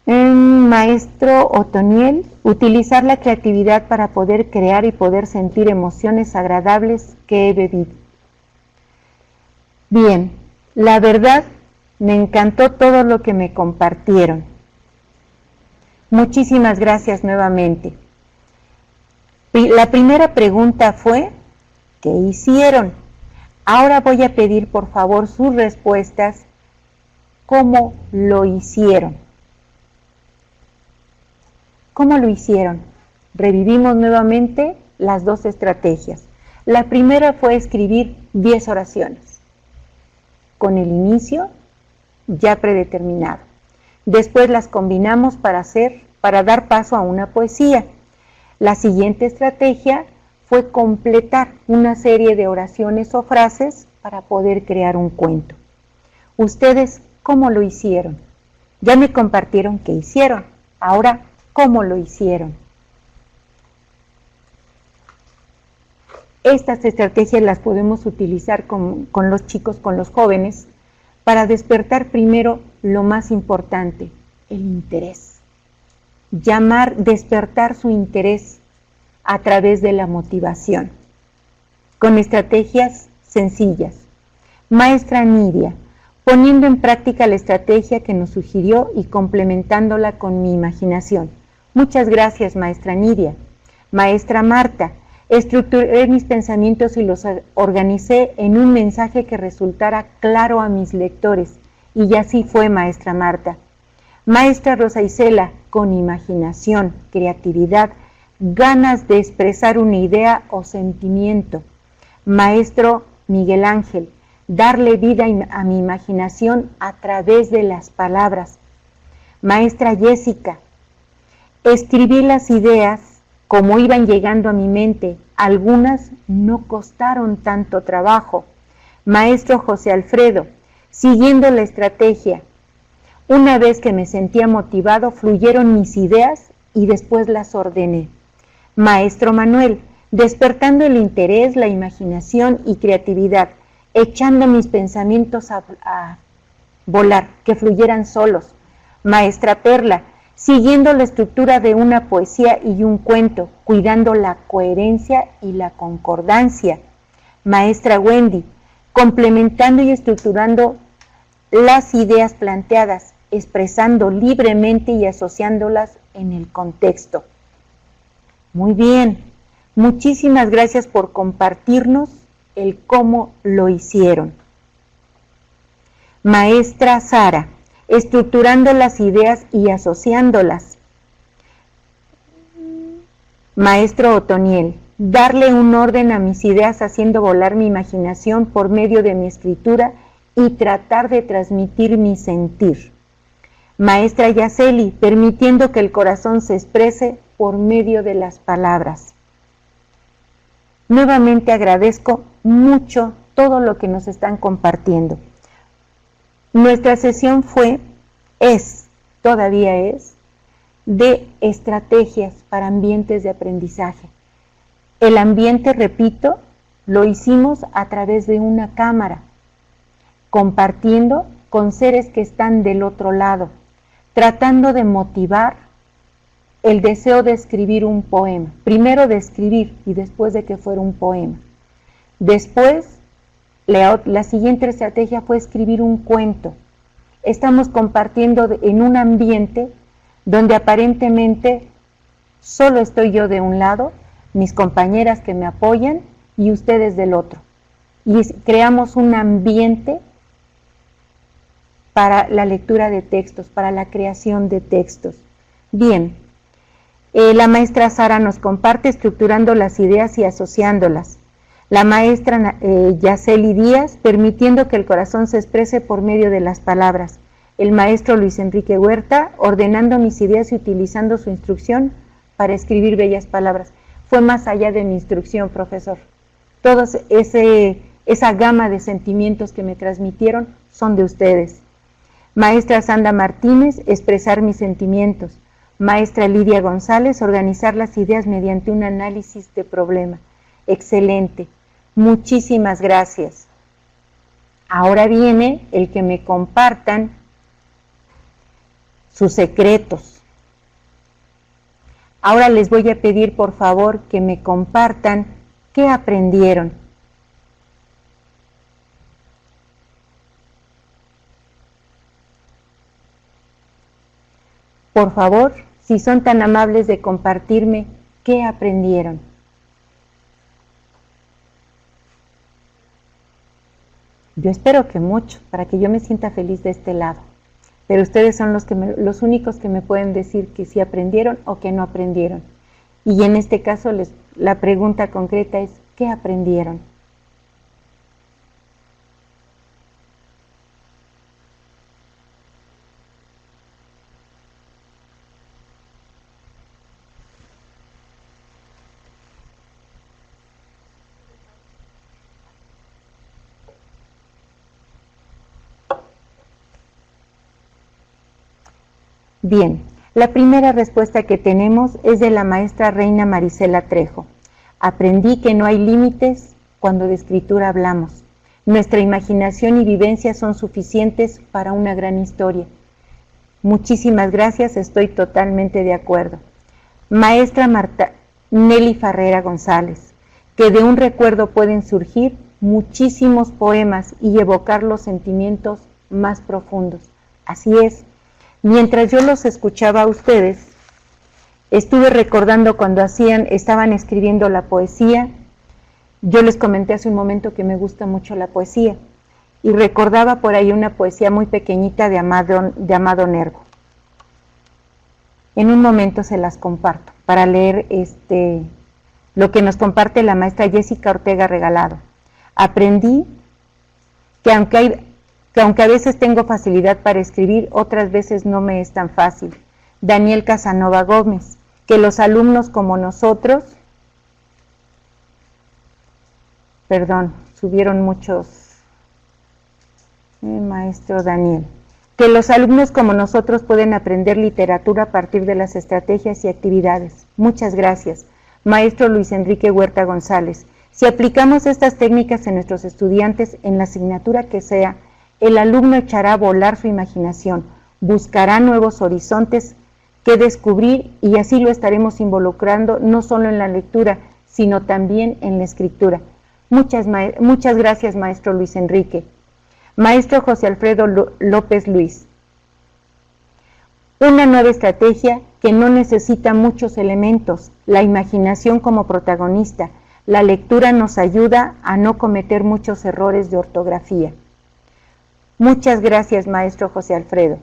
Maestro Otoniel, utilizar la creatividad para poder crear y poder sentir emociones agradables que he vivido. Bien, la verdad Me encantó todo lo que me compartieron. Muchísimas gracias nuevamente. La primera pregunta fue, ¿qué hicieron? Ahora voy a pedir por favor sus respuestas. ¿Cómo lo hicieron? ¿Cómo lo hicieron? Revivimos nuevamente las dos estrategias. La primera fue escribir 10 oraciones, con el inicio ya predeterminado. Después las combinamos para dar paso a una poesía. La siguiente estrategia fue completar una serie de oraciones o frases para poder crear un cuento. ¿Ustedes cómo lo hicieron? Ya me compartieron qué hicieron. Ahora, ¿cómo lo hicieron? Estas estrategias las podemos utilizar con los chicos, con los jóvenes, para despertar primero lo más importante, el interés. Despertar su interés a través de la motivación, con estrategias sencillas. Maestra Nidia, poniendo en práctica la estrategia que nos sugirió y complementándola con mi imaginación. Muchas gracias, maestra Nidia. Maestra Marta, estructuré mis pensamientos y los organicé en un mensaje que resultara claro a mis lectores, y así fue, maestra Marta. Maestra Rosa Isela, con imaginación, creatividad, ganas de expresar una idea o sentimiento. Maestro Miguel Ángel, darle vida a mi imaginación a través de las palabras. Maestra Jessica, escribí las ideas como iban llegando a mi mente, algunas no costaron tanto trabajo. Maestro José Alfredo, siguiendo la estrategia, una vez que me sentía motivado, fluyeron mis ideas y después las ordené. Maestro Manuel, despertando el interés, la imaginación y creatividad, echando mis pensamientos a volar, que fluyeran solos. Maestra Perla, siguiendo la estructura de una poesía y un cuento, cuidando la coherencia y la concordancia. Maestra Wendy, complementando y estructurando las ideas planteadas, expresando libremente y asociándolas en el contexto. Muy bien, muchísimas gracias por compartirnos el cómo lo hicieron. Maestra Sara, estructurando las ideas y asociándolas. Maestro Otoniel, darle un orden a mis ideas haciendo volar mi imaginación por medio de mi escritura y tratar de transmitir mi sentir. Maestra Yaceli, permitiendo que el corazón se exprese por medio de las palabras. Nuevamente agradezco mucho todo lo que nos están compartiendo. Nuestra sesión todavía es, de estrategias para ambientes de aprendizaje. El ambiente, repito, lo hicimos a través de una cámara, compartiendo con seres que están del otro lado, tratando de motivar el deseo de escribir un poema. Primero de escribir y después de que fuera un poema. Después, la siguiente estrategia fue escribir un cuento. Estamos compartiendo en un ambiente donde aparentemente solo estoy yo de un lado, mis compañeras que me apoyan y ustedes del otro. Y creamos un ambiente para la lectura de textos, para la creación de textos. Bien, la maestra Sara nos comparte estructurando las ideas y asociándolas. La maestra Yaceli Díaz, permitiendo que el corazón se exprese por medio de las palabras. El maestro Luis Enrique Huerta, ordenando mis ideas y utilizando su instrucción para escribir bellas palabras. Fue más allá de mi instrucción, profesor. Toda esa gama de sentimientos que me transmitieron son de ustedes. Maestra Sandra Martínez, expresar mis sentimientos. Maestra Lidia González, organizar las ideas mediante un análisis de problema. Excelente. Muchísimas gracias. Ahora viene el que me compartan sus secretos. Ahora les voy a pedir por favor que me compartan qué aprendieron. Por favor, si son tan amables de compartirme qué aprendieron. Yo espero que mucho, para que yo me sienta feliz de este lado. Pero ustedes son los únicos que me pueden decir que sí aprendieron o que no aprendieron. Y en este caso la pregunta concreta es, ¿qué aprendieron? Bien, la primera respuesta que tenemos es de la maestra Reina Marisela Trejo. Aprendí que no hay límites cuando de escritura hablamos. Nuestra imaginación y vivencia son suficientes para una gran historia. Muchísimas gracias, estoy totalmente de acuerdo. Maestra Nelly Farrera González, que de un recuerdo pueden surgir muchísimos poemas y evocar los sentimientos más profundos. Así es. Mientras yo los escuchaba a ustedes, estuve recordando cuando estaban escribiendo la poesía. Yo les comenté hace un momento que me gusta mucho la poesía y recordaba por ahí una poesía muy pequeñita de Amado Nervo. En un momento se las comparto para leer lo que nos comparte la maestra Jessica Ortega Regalado. Aprendí que aunque a veces tengo facilidad para escribir, otras veces no me es tan fácil. Daniel Casanova Gómez, que los alumnos como nosotros, subieron muchos, maestro Daniel, que los alumnos como nosotros pueden aprender literatura a partir de las estrategias y actividades. Muchas gracias. Maestro Luis Enrique Huerta González, si aplicamos estas técnicas en nuestros estudiantes en la asignatura que sea, el alumno echará a volar su imaginación, buscará nuevos horizontes que descubrir y así lo estaremos involucrando no solo en la lectura, sino también en la escritura. Muchas gracias, maestro Luis Enrique. Maestro José Alfredo López Luis. Una nueva estrategia que no necesita muchos elementos, la imaginación como protagonista. La lectura nos ayuda a no cometer muchos errores de ortografía. Muchas gracias, maestro José Alfredo.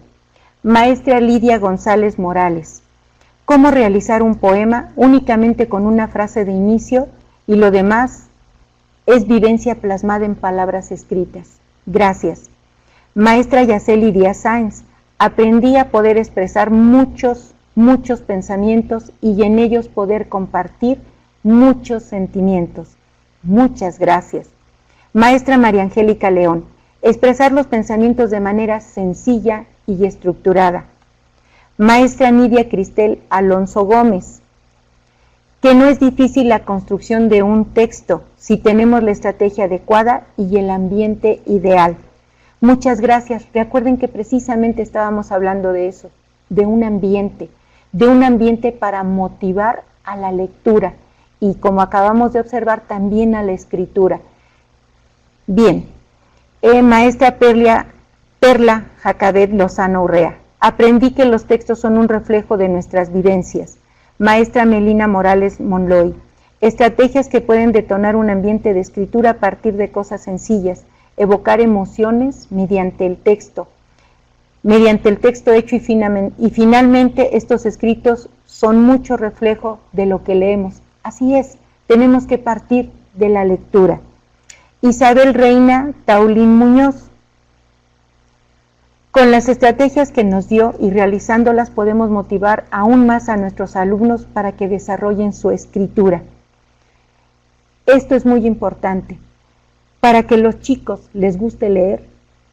Maestra Lidia González Morales. ¿Cómo realizar un poema únicamente con una frase de inicio y lo demás es vivencia plasmada en palabras escritas? Gracias. Maestra Yaceli Díaz Sáenz. Aprendí a poder expresar muchos pensamientos y en ellos poder compartir muchos sentimientos. Muchas gracias. Maestra María Angélica León. Expresar los pensamientos de manera sencilla y estructurada. Maestra Nidia Cristel Alonso Gómez, que no es difícil la construcción de un texto si tenemos la estrategia adecuada y el ambiente ideal. Muchas gracias. Recuerden que precisamente estábamos hablando de eso, de un ambiente para motivar a la lectura y, como acabamos de observar, también a la escritura. Bien. Maestra Perla Jacabet Lozano Urrea. Aprendí que los textos son un reflejo de nuestras vivencias. Maestra Melina Morales Monloy. Estrategias que pueden detonar un ambiente de escritura a partir de cosas sencillas. Evocar emociones mediante el texto hecho y finalmente estos escritos son mucho reflejo de lo que leemos. Así es, tenemos que partir de la lectura. Isabel Reina Taulín Muñoz. Con las estrategias que nos dio y realizándolas podemos motivar aún más a nuestros alumnos para que desarrollen su escritura. Esto es muy importante. Para que los chicos les guste leer,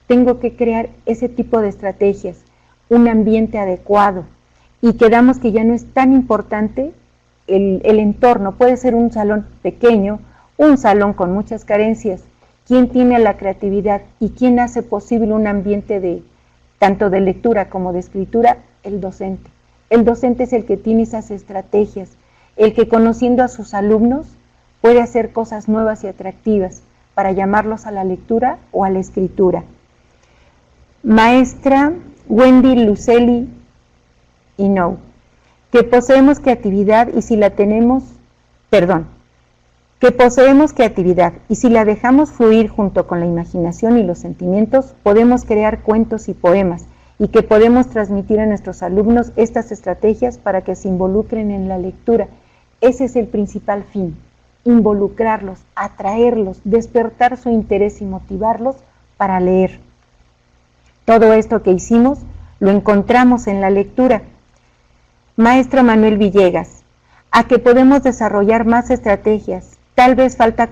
tengo que crear ese tipo de estrategias, un ambiente adecuado, y quedamos que ya no es tan importante el entorno. Puede ser un salón pequeño, un salón con muchas carencias. ¿Quién tiene la creatividad y quién hace posible un ambiente tanto de lectura como de escritura? El docente. El docente es el que tiene esas estrategias, el que conociendo a sus alumnos puede hacer cosas nuevas y atractivas para llamarlos a la lectura o a la escritura. Maestra Wendy Luceli y know, que poseemos creatividad y si la dejamos fluir junto con la imaginación y los sentimientos, podemos crear cuentos y poemas y que podemos transmitir a nuestros alumnos estas estrategias para que se involucren en la lectura. Ese es el principal fin, involucrarlos, atraerlos, despertar su interés y motivarlos para leer. Todo esto que hicimos lo encontramos en la lectura. Maestro Manuel Villegas, a que podemos desarrollar más estrategias, tal vez falta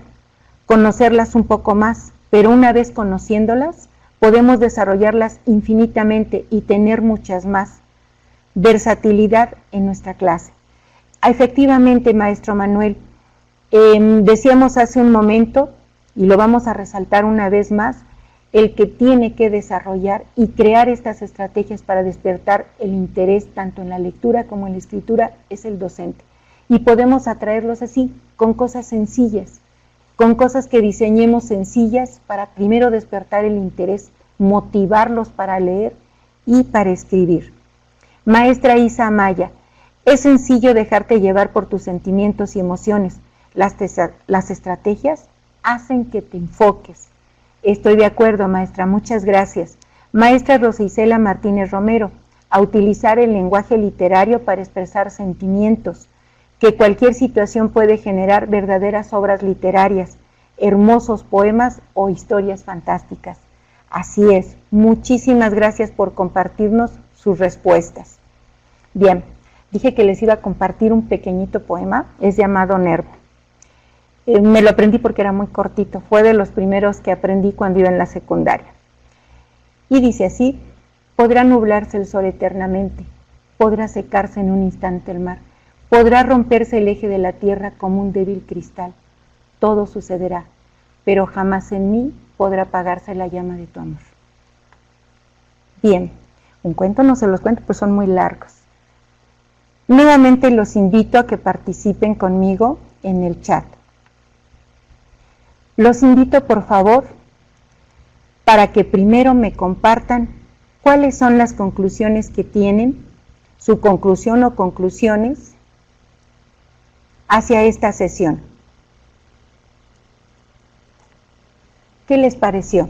conocerlas un poco más, pero una vez conociéndolas, podemos desarrollarlas infinitamente y tener muchas más. Versatilidad en nuestra clase. Efectivamente, maestro Manuel, decíamos hace un momento, y lo vamos a resaltar una vez más, el que tiene que desarrollar y crear estas estrategias para despertar el interés tanto en la lectura como en la escritura es el docente. Y podemos atraerlos así, con cosas sencillas, con cosas que diseñemos sencillas para primero despertar el interés, motivarlos para leer y para escribir. Maestra Isa Amaya, es sencillo dejarte llevar por tus sentimientos y emociones. Las estrategias hacen que te enfoques. Estoy de acuerdo, maestra, muchas gracias. Maestra Rosa Isela Martínez Romero, a utilizar el lenguaje literario para expresar sentimientos, que cualquier situación puede generar verdaderas obras literarias, hermosos poemas o historias fantásticas. Así es, muchísimas gracias por compartirnos sus respuestas. Bien, dije que les iba a compartir un pequeñito poema, es llamado Nervo. Me lo aprendí porque era muy cortito, fue de los primeros que aprendí cuando iba en la secundaria. Y dice así: podrá nublarse el sol eternamente, podrá secarse en un instante el mar, podrá romperse el eje de la tierra como un débil cristal, todo sucederá, pero jamás en mí podrá apagarse la llama de tu amor. Bien, un cuento no se los cuento, pues son muy largos. Nuevamente los invito a que participen conmigo en el chat. Los invito, por favor, para que primero me compartan cuáles son las conclusiones que tienen, su conclusión o conclusiones hacia esta sesión. ¿Qué les pareció?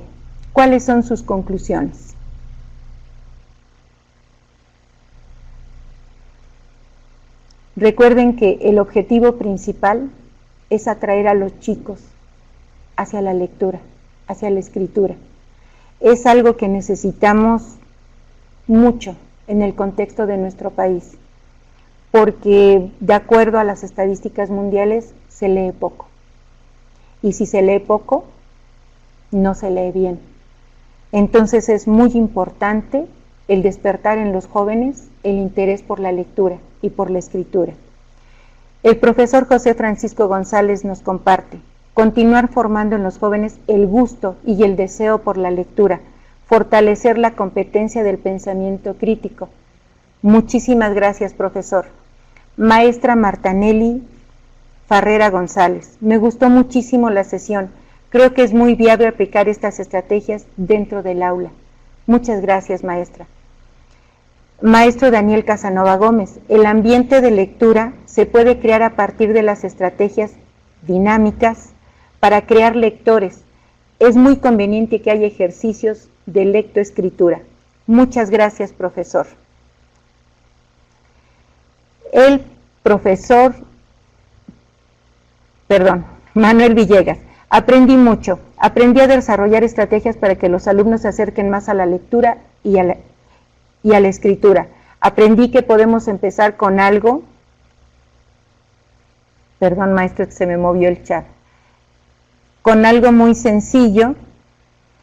¿Cuáles son sus conclusiones? Recuerden que el objetivo principal es atraer a los chicos hacia la lectura, hacia la escritura. Es algo que necesitamos mucho en el contexto de nuestro país, porque de acuerdo a las estadísticas mundiales se lee poco. Y si se lee poco, no se lee bien. Entonces es muy importante el despertar en los jóvenes el interés por la lectura y por la escritura. El profesor José Francisco González nos comparte: continuar formando en los jóvenes el gusto y el deseo por la lectura, fortalecer la competencia del pensamiento crítico. Muchísimas gracias, profesor. Maestra Martanelli Farrera González, me gustó muchísimo la sesión. Creo que es muy viable aplicar estas estrategias dentro del aula. Muchas gracias, maestra. Maestro Daniel Casanova Gómez, el ambiente de lectura se puede crear a partir de las estrategias dinámicas para crear lectores. Es muy conveniente que haya ejercicios de lectoescritura. Muchas gracias, profesor. El profesor, Manuel Villegas, aprendí mucho. Aprendí a desarrollar estrategias para que los alumnos se acerquen más a la lectura y a la escritura. Aprendí que podemos empezar con algo. Perdón, maestro, se me movió el chat. Con algo muy sencillo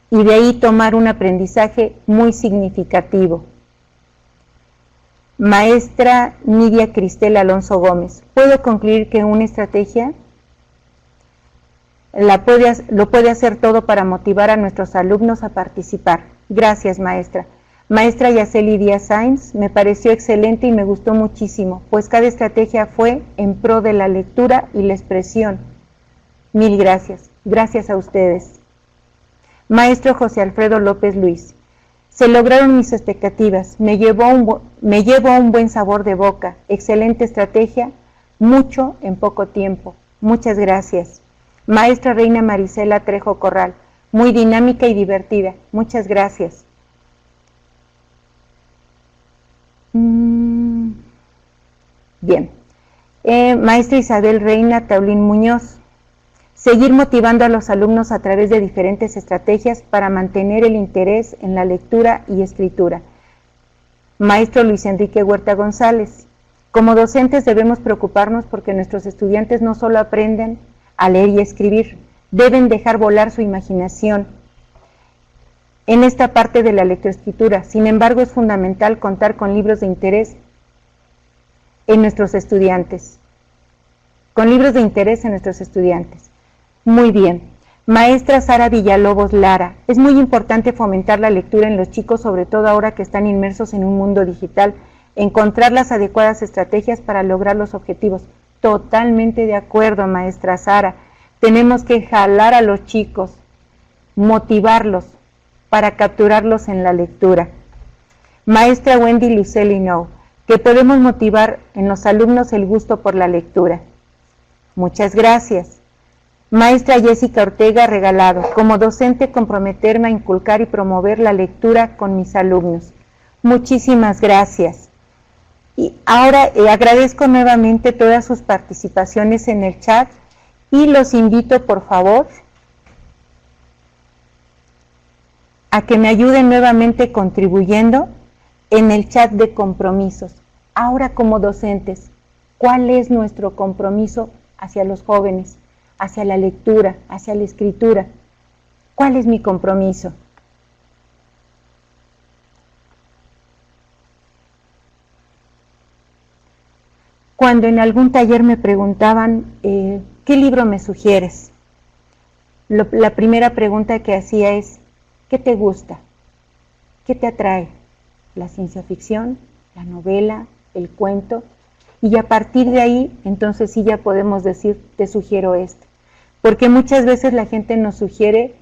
y de ahí tomar un aprendizaje muy significativo. Maestra Nidia Cristel Alonso Gómez, ¿puedo concluir que una estrategia lo puede hacer todo para motivar a nuestros alumnos a participar? Gracias, maestra. Maestra Yaceli Díaz Sainz, me pareció excelente y me gustó muchísimo, pues cada estrategia fue en pro de la lectura y la expresión. Mil gracias. Gracias a ustedes. Maestro José Alfredo López Luis, Se lograron mis expectativas, me llevó un buen sabor de boca, excelente estrategia, mucho en poco tiempo. Muchas gracias. Maestra Reina Marisela Trejo Corral, muy dinámica y divertida. Muchas gracias. Bien. Maestra Isabel Reina Taulín Muñoz, seguir motivando a los alumnos a través de diferentes estrategias para mantener el interés en la lectura y escritura. Maestro Luis Enrique Huerta González, como docentes debemos preocuparnos porque nuestros estudiantes no solo aprenden a leer y escribir, deben dejar volar su imaginación en esta parte de la lectoescritura. Sin embargo, es fundamental contar con libros de interés en nuestros estudiantes. Muy bien. Maestra Sara Villalobos Lara, es muy importante fomentar la lectura en los chicos, sobre todo ahora que están inmersos en un mundo digital, encontrar las adecuadas estrategias para lograr los objetivos. Totalmente de acuerdo, maestra Sara. Tenemos que jalar a los chicos, motivarlos para capturarlos en la lectura. Maestra Wendy Lucelino, que podemos motivar en los alumnos el gusto por la lectura. Muchas gracias. Maestra Jessica Ortega Regalado, como docente comprometerme a inculcar y promover la lectura con mis alumnos. Muchísimas gracias. Y ahora agradezco nuevamente todas sus participaciones en el chat y los invito por favor a que me ayuden nuevamente contribuyendo en el chat de compromisos. Ahora como docentes, ¿cuál es nuestro compromiso hacia los jóvenes, hacia la lectura, hacia la escritura? ¿Cuál es mi compromiso? Cuando en algún taller me preguntaban, ¿qué libro me sugieres? La primera pregunta que hacía es, ¿qué te gusta? ¿Qué te atrae? ¿La ciencia ficción? ¿La novela? ¿El cuento? Y a partir de ahí, entonces sí ya podemos decir, te sugiero este. Porque muchas veces la gente nos sugiere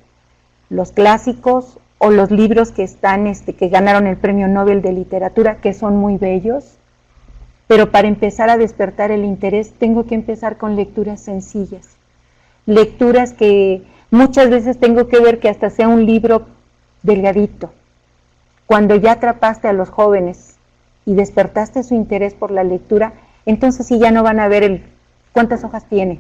los clásicos o los libros que están, que ganaron el Premio Nobel de Literatura, que son muy bellos, pero para empezar a despertar el interés, tengo que empezar con lecturas sencillas. Lecturas que muchas veces tengo que ver que hasta sea un libro delgadito. Cuando ya atrapaste a los jóvenes y despertaste su interés por la lectura, entonces sí ya no van a ver cuántas hojas tiene.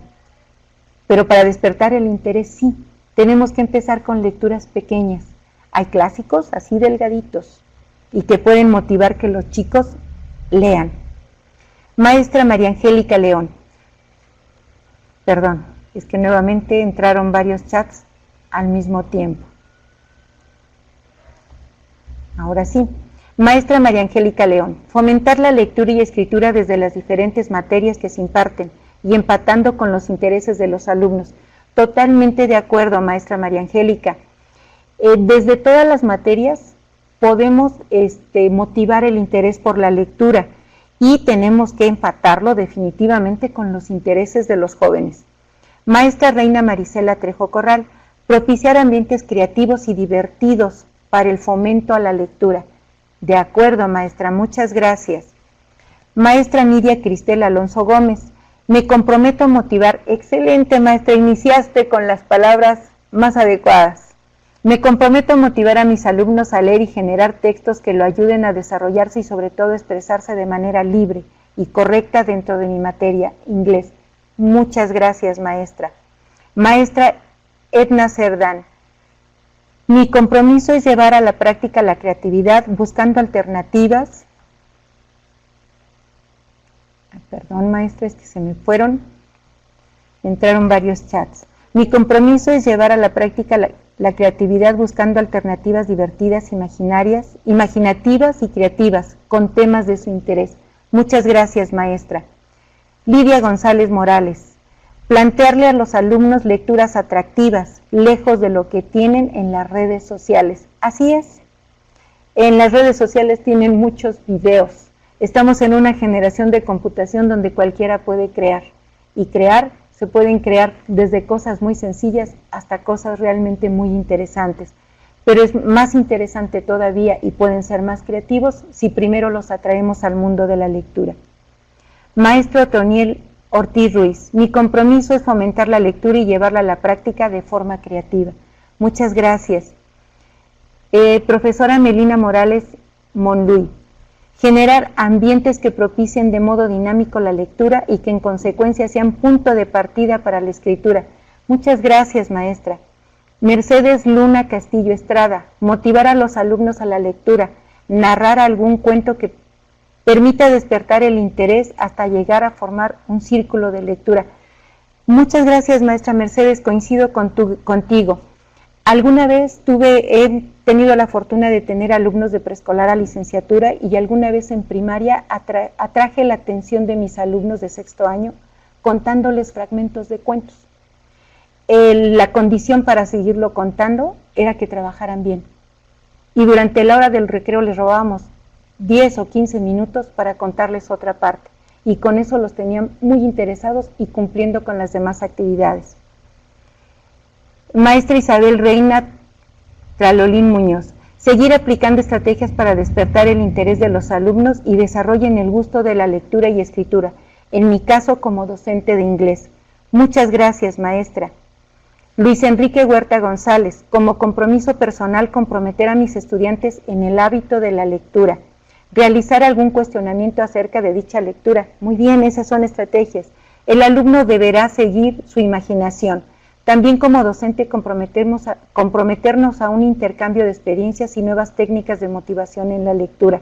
Pero para despertar el interés sí, tenemos que empezar con lecturas pequeñas. Hay clásicos así delgaditos y que pueden motivar que los chicos lean. Maestra María Angélica León. Perdón, es que nuevamente entraron varios chats al mismo tiempo. Ahora sí. Maestra María Angélica León, fomentar la lectura y escritura desde las diferentes materias que se imparten y empatando con los intereses de los alumnos. Totalmente de acuerdo, maestra María Angélica. Desde todas las materias podemos motivar el interés por la lectura y tenemos que empatarlo definitivamente con los intereses de los jóvenes. Maestra Reina Marisela Trejo Corral, propiciar ambientes creativos y divertidos para el fomento a la lectura. De acuerdo, maestra, muchas gracias. Maestra Nidia Cristel Alonso Gómez, me comprometo a motivar. Excelente, maestra, iniciaste con las palabras más adecuadas. Me comprometo a motivar a mis alumnos a leer y generar textos que lo ayuden a desarrollarse y sobre todo expresarse de manera libre y correcta dentro de mi materia, inglés. Muchas gracias, maestra. Maestra Edna Cerdán, mi compromiso es llevar a la práctica la creatividad buscando alternativas. Perdón, maestra, es que se me entraron varios chats. Mi compromiso es llevar a la práctica la creatividad buscando alternativas divertidas, imaginativas y creativas con temas de su interés. Muchas gracias, maestra. Lidia González Morales. Plantearle a los alumnos lecturas atractivas, lejos de lo que tienen en las redes sociales. Así es. En las redes sociales tienen muchos videos. Estamos en una generación de computación donde cualquiera puede crear. Y se pueden crear desde cosas muy sencillas hasta cosas realmente muy interesantes. pero es más interesante todavía y pueden ser más creativos si primero los atraemos al mundo de la lectura. Maestro Toniel Ortiz Ruiz, mi compromiso es fomentar la lectura y llevarla a la práctica de forma creativa. Muchas gracias. Profesora Melina Morales Monluy, generar ambientes que propicien de modo dinámico la lectura y que en consecuencia sean punto de partida para la escritura. Muchas gracias, maestra. Mercedes Luna Castillo Estrada, motivar a los alumnos a la lectura, narrar algún cuento que permita despertar el interés hasta llegar a formar un círculo de lectura. Muchas gracias, maestra Mercedes, coincido contigo. Alguna vez he tenido la fortuna de tener alumnos de preescolar a licenciatura y alguna vez en primaria atraje la atención de mis alumnos de sexto año contándoles fragmentos de cuentos. La condición para seguirlo contando era que trabajaran bien. Y durante la hora del recreo les robábamos 10 o 15 minutos para contarles otra parte. Y con eso los tenían muy interesados y cumpliendo con las demás actividades. Maestra Isabel Reina Tralolín Muñoz, seguir aplicando estrategias para despertar el interés de los alumnos y desarrollen el gusto de la lectura y escritura, en mi caso como docente de inglés. Muchas gracias, maestra. Luis Enrique Huerta González, como compromiso personal, comprometer a mis estudiantes en el hábito de la lectura, realizar algún cuestionamiento acerca de dicha lectura. Muy bien, esas son estrategias. El alumno deberá seguir su imaginación. También como docente comprometernos a un intercambio de experiencias y nuevas técnicas de motivación en la lectura.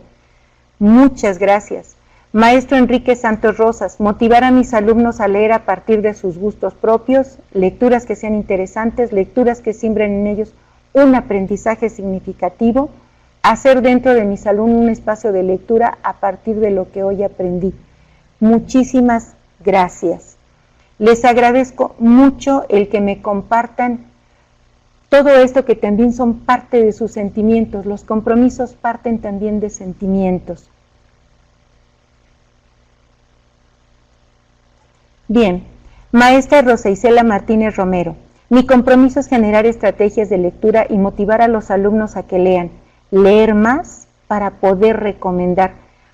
Muchas gracias. Maestro Enrique Santos Rosas, motivar a mis alumnos a leer a partir de sus gustos propios, lecturas que sean interesantes, lecturas que siembren en ellos un aprendizaje significativo, hacer dentro de mis alumnos un espacio de lectura a partir de lo que hoy aprendí. Muchísimas gracias. Les agradezco mucho el que me compartan todo esto que también son parte de sus sentimientos. Los compromisos parten también de sentimientos. Bien, maestra Rosa Isela Martínez Romero, mi compromiso es generar estrategias de lectura y motivar a los alumnos a que lean, leer más para poder recomendar.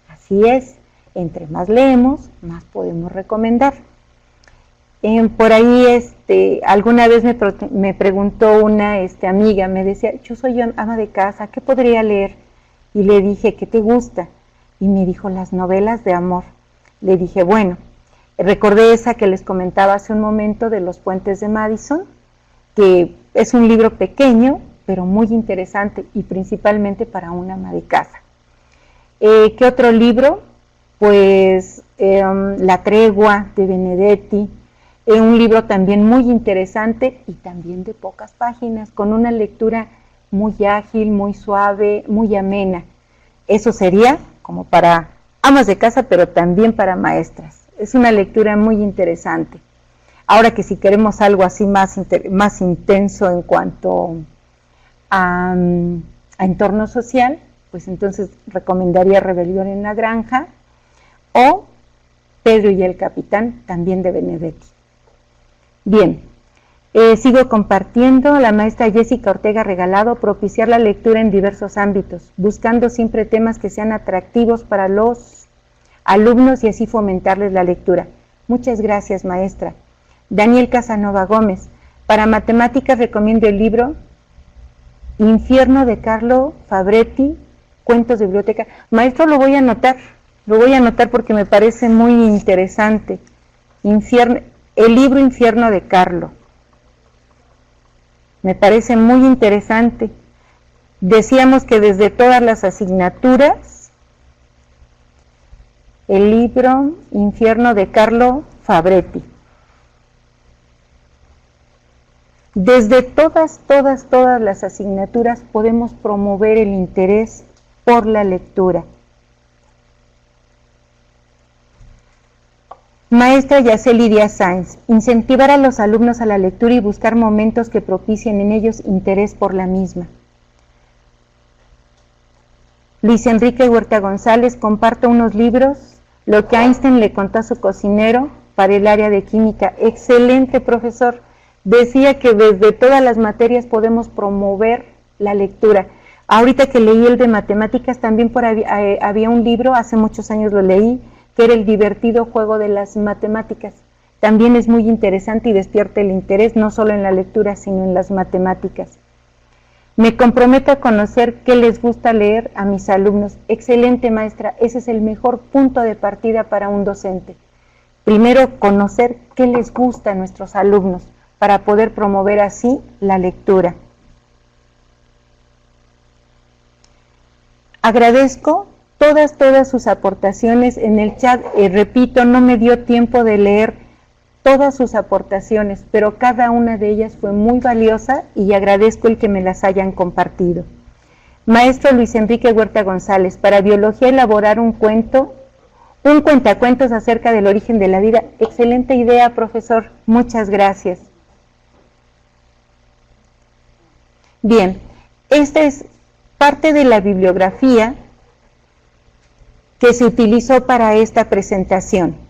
Así es, entre más leemos, más podemos recomendar. Por ahí alguna vez me preguntó una amiga, me decía, yo soy ama de casa, ¿qué podría leer? Y le dije, ¿qué te gusta? Y me dijo, las novelas de amor. Le dije, bueno, recordé esa que les comentaba hace un momento de Los Puentes de Madison, que es un libro pequeño, pero muy interesante y principalmente para una ama de casa. ¿Qué otro libro? Pues La Tregua de Benedetti, un libro también muy interesante y también de pocas páginas, con una lectura muy ágil, muy suave, muy amena. Eso sería como para amas de casa, pero también para maestras. Es una lectura muy interesante. Ahora que si queremos algo así más intenso en cuanto a entorno social, pues entonces recomendaría Rebelión en la Granja o Pedro y el Capitán, también de Benedetti. Bien, sigo compartiendo. La maestra Jessica Ortega Regalado, propiciar la lectura en diversos ámbitos, buscando siempre temas que sean atractivos para los alumnos y así fomentarles la lectura. Muchas gracias, maestra. Daniel Casanova Gómez, para matemáticas recomiendo el libro Infierno de Carlo Fabretti, Cuentos de Biblioteca. Maestro, lo voy a anotar porque me parece muy interesante. El libro Infierno de Carlo. Me parece muy interesante. Decíamos que desde todas las asignaturas, el libro Infierno de Carlo Fabretti. Desde todas las asignaturas podemos promover el interés por la lectura. Maestra Yaceli Díaz Sáenz, incentivar a los alumnos a la lectura y buscar momentos que propicien en ellos interés por la misma. Luis Enrique Huerta González, comparto unos libros, Lo que Einstein le contó a su cocinero, para el área de química. Excelente, profesor. Decía que desde todas las materias podemos promover la lectura. Ahorita que leí el de matemáticas, también había un libro, hace muchos años lo leí, que era El divertido juego de las matemáticas. También es muy interesante y despierta el interés no solo en la lectura, sino en las matemáticas. Me comprometo a conocer qué les gusta leer a mis alumnos. Excelente, maestra, ese es el mejor punto de partida para un docente. Primero, conocer qué les gusta a nuestros alumnos para poder promover así la lectura. Agradezco todas sus aportaciones en el chat. Repito, no me dio tiempo de leer todas sus aportaciones, pero cada una de ellas fue muy valiosa y agradezco el que me las hayan compartido. Maestro Luis Enrique Huerta González, para biología elaborar un cuentacuentos acerca del origen de la vida. Excelente idea, profesor, muchas gracias. Bien, esta es parte de la bibliografía que se utilizó para esta presentación.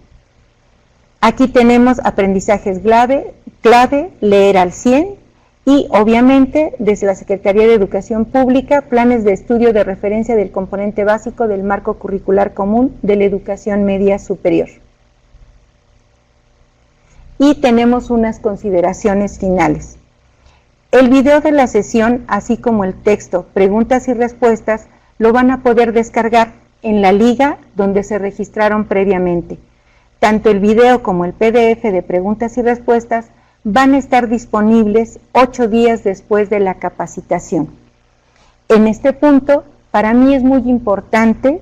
Aquí tenemos aprendizajes clave, leer al 100 y obviamente desde la Secretaría de Educación Pública, planes de estudio de referencia del componente básico del marco curricular común de la educación media superior. Y tenemos unas consideraciones finales. El video de la sesión, así como el texto, preguntas y respuestas, lo van a poder descargar en la liga donde se registraron previamente. Tanto el video como el PDF de preguntas y respuestas van a estar disponibles 8 días después de la capacitación. En este punto, para mí es muy importante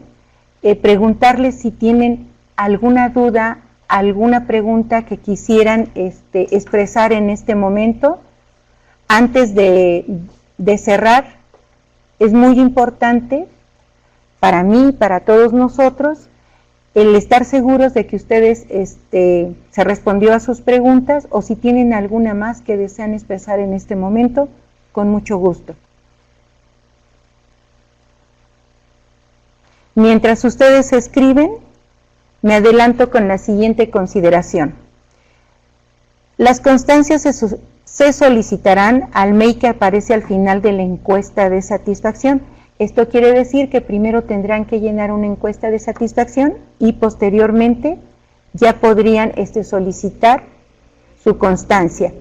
preguntarles si tienen alguna duda, alguna pregunta que quisieran expresar en este momento. Antes de cerrar, es muy importante para mí y para todos nosotros el estar seguros de que ustedes se respondió a sus preguntas, o si tienen alguna más que desean expresar en este momento, con mucho gusto. Mientras ustedes escriben, me adelanto con la siguiente consideración. Las constancias se solicitarán al mail que aparece al final de la encuesta de satisfacción. Esto quiere decir que primero tendrán que llenar una encuesta de satisfacción y posteriormente ya podrían solicitar su constancia.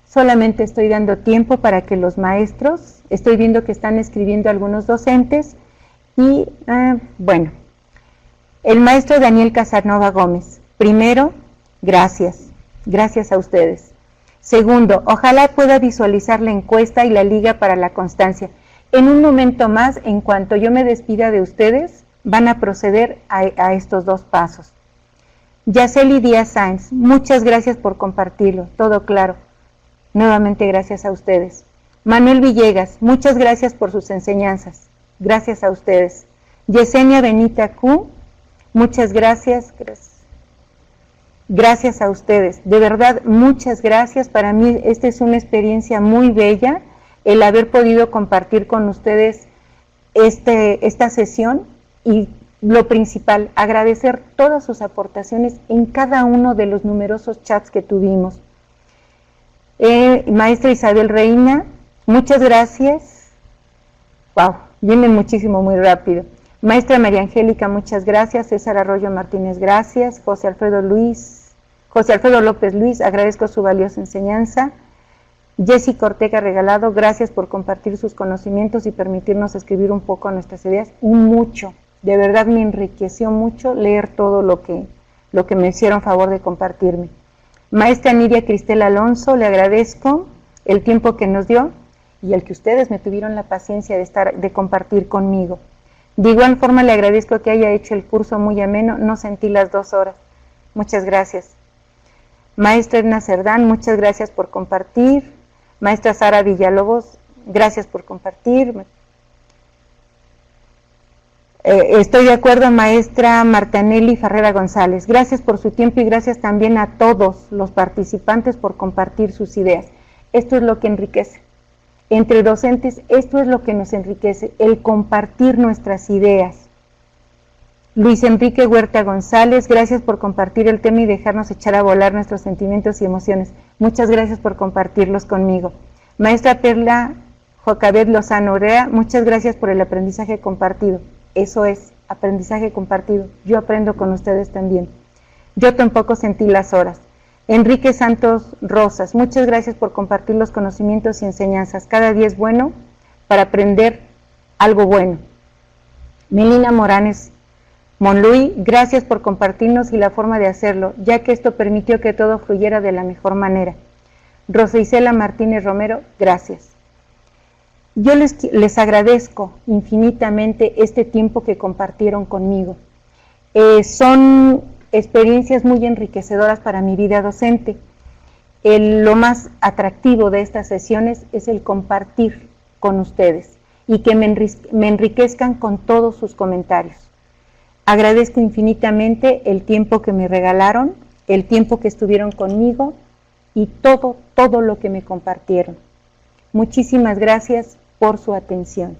Solamente estoy dando tiempo para que los maestros, estoy viendo que están escribiendo algunos docentes y bueno, el maestro Daniel Casanova Gómez, primero, gracias a ustedes. Segundo, ojalá pueda visualizar la encuesta y la liga para la constancia. En un momento más, en cuanto yo me despida de ustedes, van a proceder a estos 2 pasos. Yaceli Díaz Sáenz, muchas gracias por compartirlo, todo claro. Nuevamente gracias a ustedes. Manuel Villegas, muchas gracias por sus enseñanzas. Gracias a ustedes. Yesenia Benita Q, muchas gracias. Gracias a ustedes, de verdad, muchas gracias. Para mí esta es una experiencia muy bella, el haber podido compartir con ustedes esta sesión, y lo principal, agradecer todas sus aportaciones en cada uno de los numerosos chats que tuvimos. Maestra Isabel Reina, muchas gracias. Wow, viene muchísimo, muy rápido. Maestra María Angélica, muchas gracias. César Arroyo Martínez, gracias. José Alfredo López Luis, agradezco su valiosa enseñanza. Jessica Ortega Regalado, gracias por compartir sus conocimientos y permitirnos escribir un poco nuestras ideas. Mucho, de verdad me enriqueció mucho leer todo lo que me hicieron favor de compartirme. Maestra Nidia Cristel Alonso, le agradezco el tiempo que nos dio y el que ustedes me tuvieron la paciencia de compartir conmigo. De igual forma le agradezco que haya hecho el curso muy ameno, no sentí las 2 horas. Muchas gracias. Maestra Edna Cerdán, muchas gracias por compartir. Maestra Sara Villalobos, gracias por compartir. Estoy de acuerdo, maestra Martanelli Ferrera González. Gracias por su tiempo y gracias también a todos los participantes por compartir sus ideas. Esto es lo que enriquece. Entre docentes, esto es lo que nos enriquece, el compartir nuestras ideas. Luis Enrique Huerta González, gracias por compartir el tema y dejarnos echar a volar nuestros sentimientos y emociones. Muchas gracias por compartirlos conmigo. Maestra Perla Jocabet Lozano Orea, muchas gracias por el aprendizaje compartido. Eso es, aprendizaje compartido. Yo aprendo con ustedes también. Yo tampoco sentí las horas. Enrique Santos Rosas, muchas gracias por compartir los conocimientos y enseñanzas. Cada día es bueno para aprender algo bueno. Melina Moranes Monluy, gracias por compartirnos y la forma de hacerlo, ya que esto permitió que todo fluyera de la mejor manera. Rosa Isela Martínez Romero, gracias. Yo les agradezco infinitamente este tiempo que compartieron conmigo. Son experiencias muy enriquecedoras para mi vida docente. Lo más atractivo de estas sesiones es el compartir con ustedes y que me enriquezcan con todos sus comentarios. Agradezco infinitamente el tiempo que me regalaron, el tiempo que estuvieron conmigo y todo lo que me compartieron. Muchísimas gracias por su atención.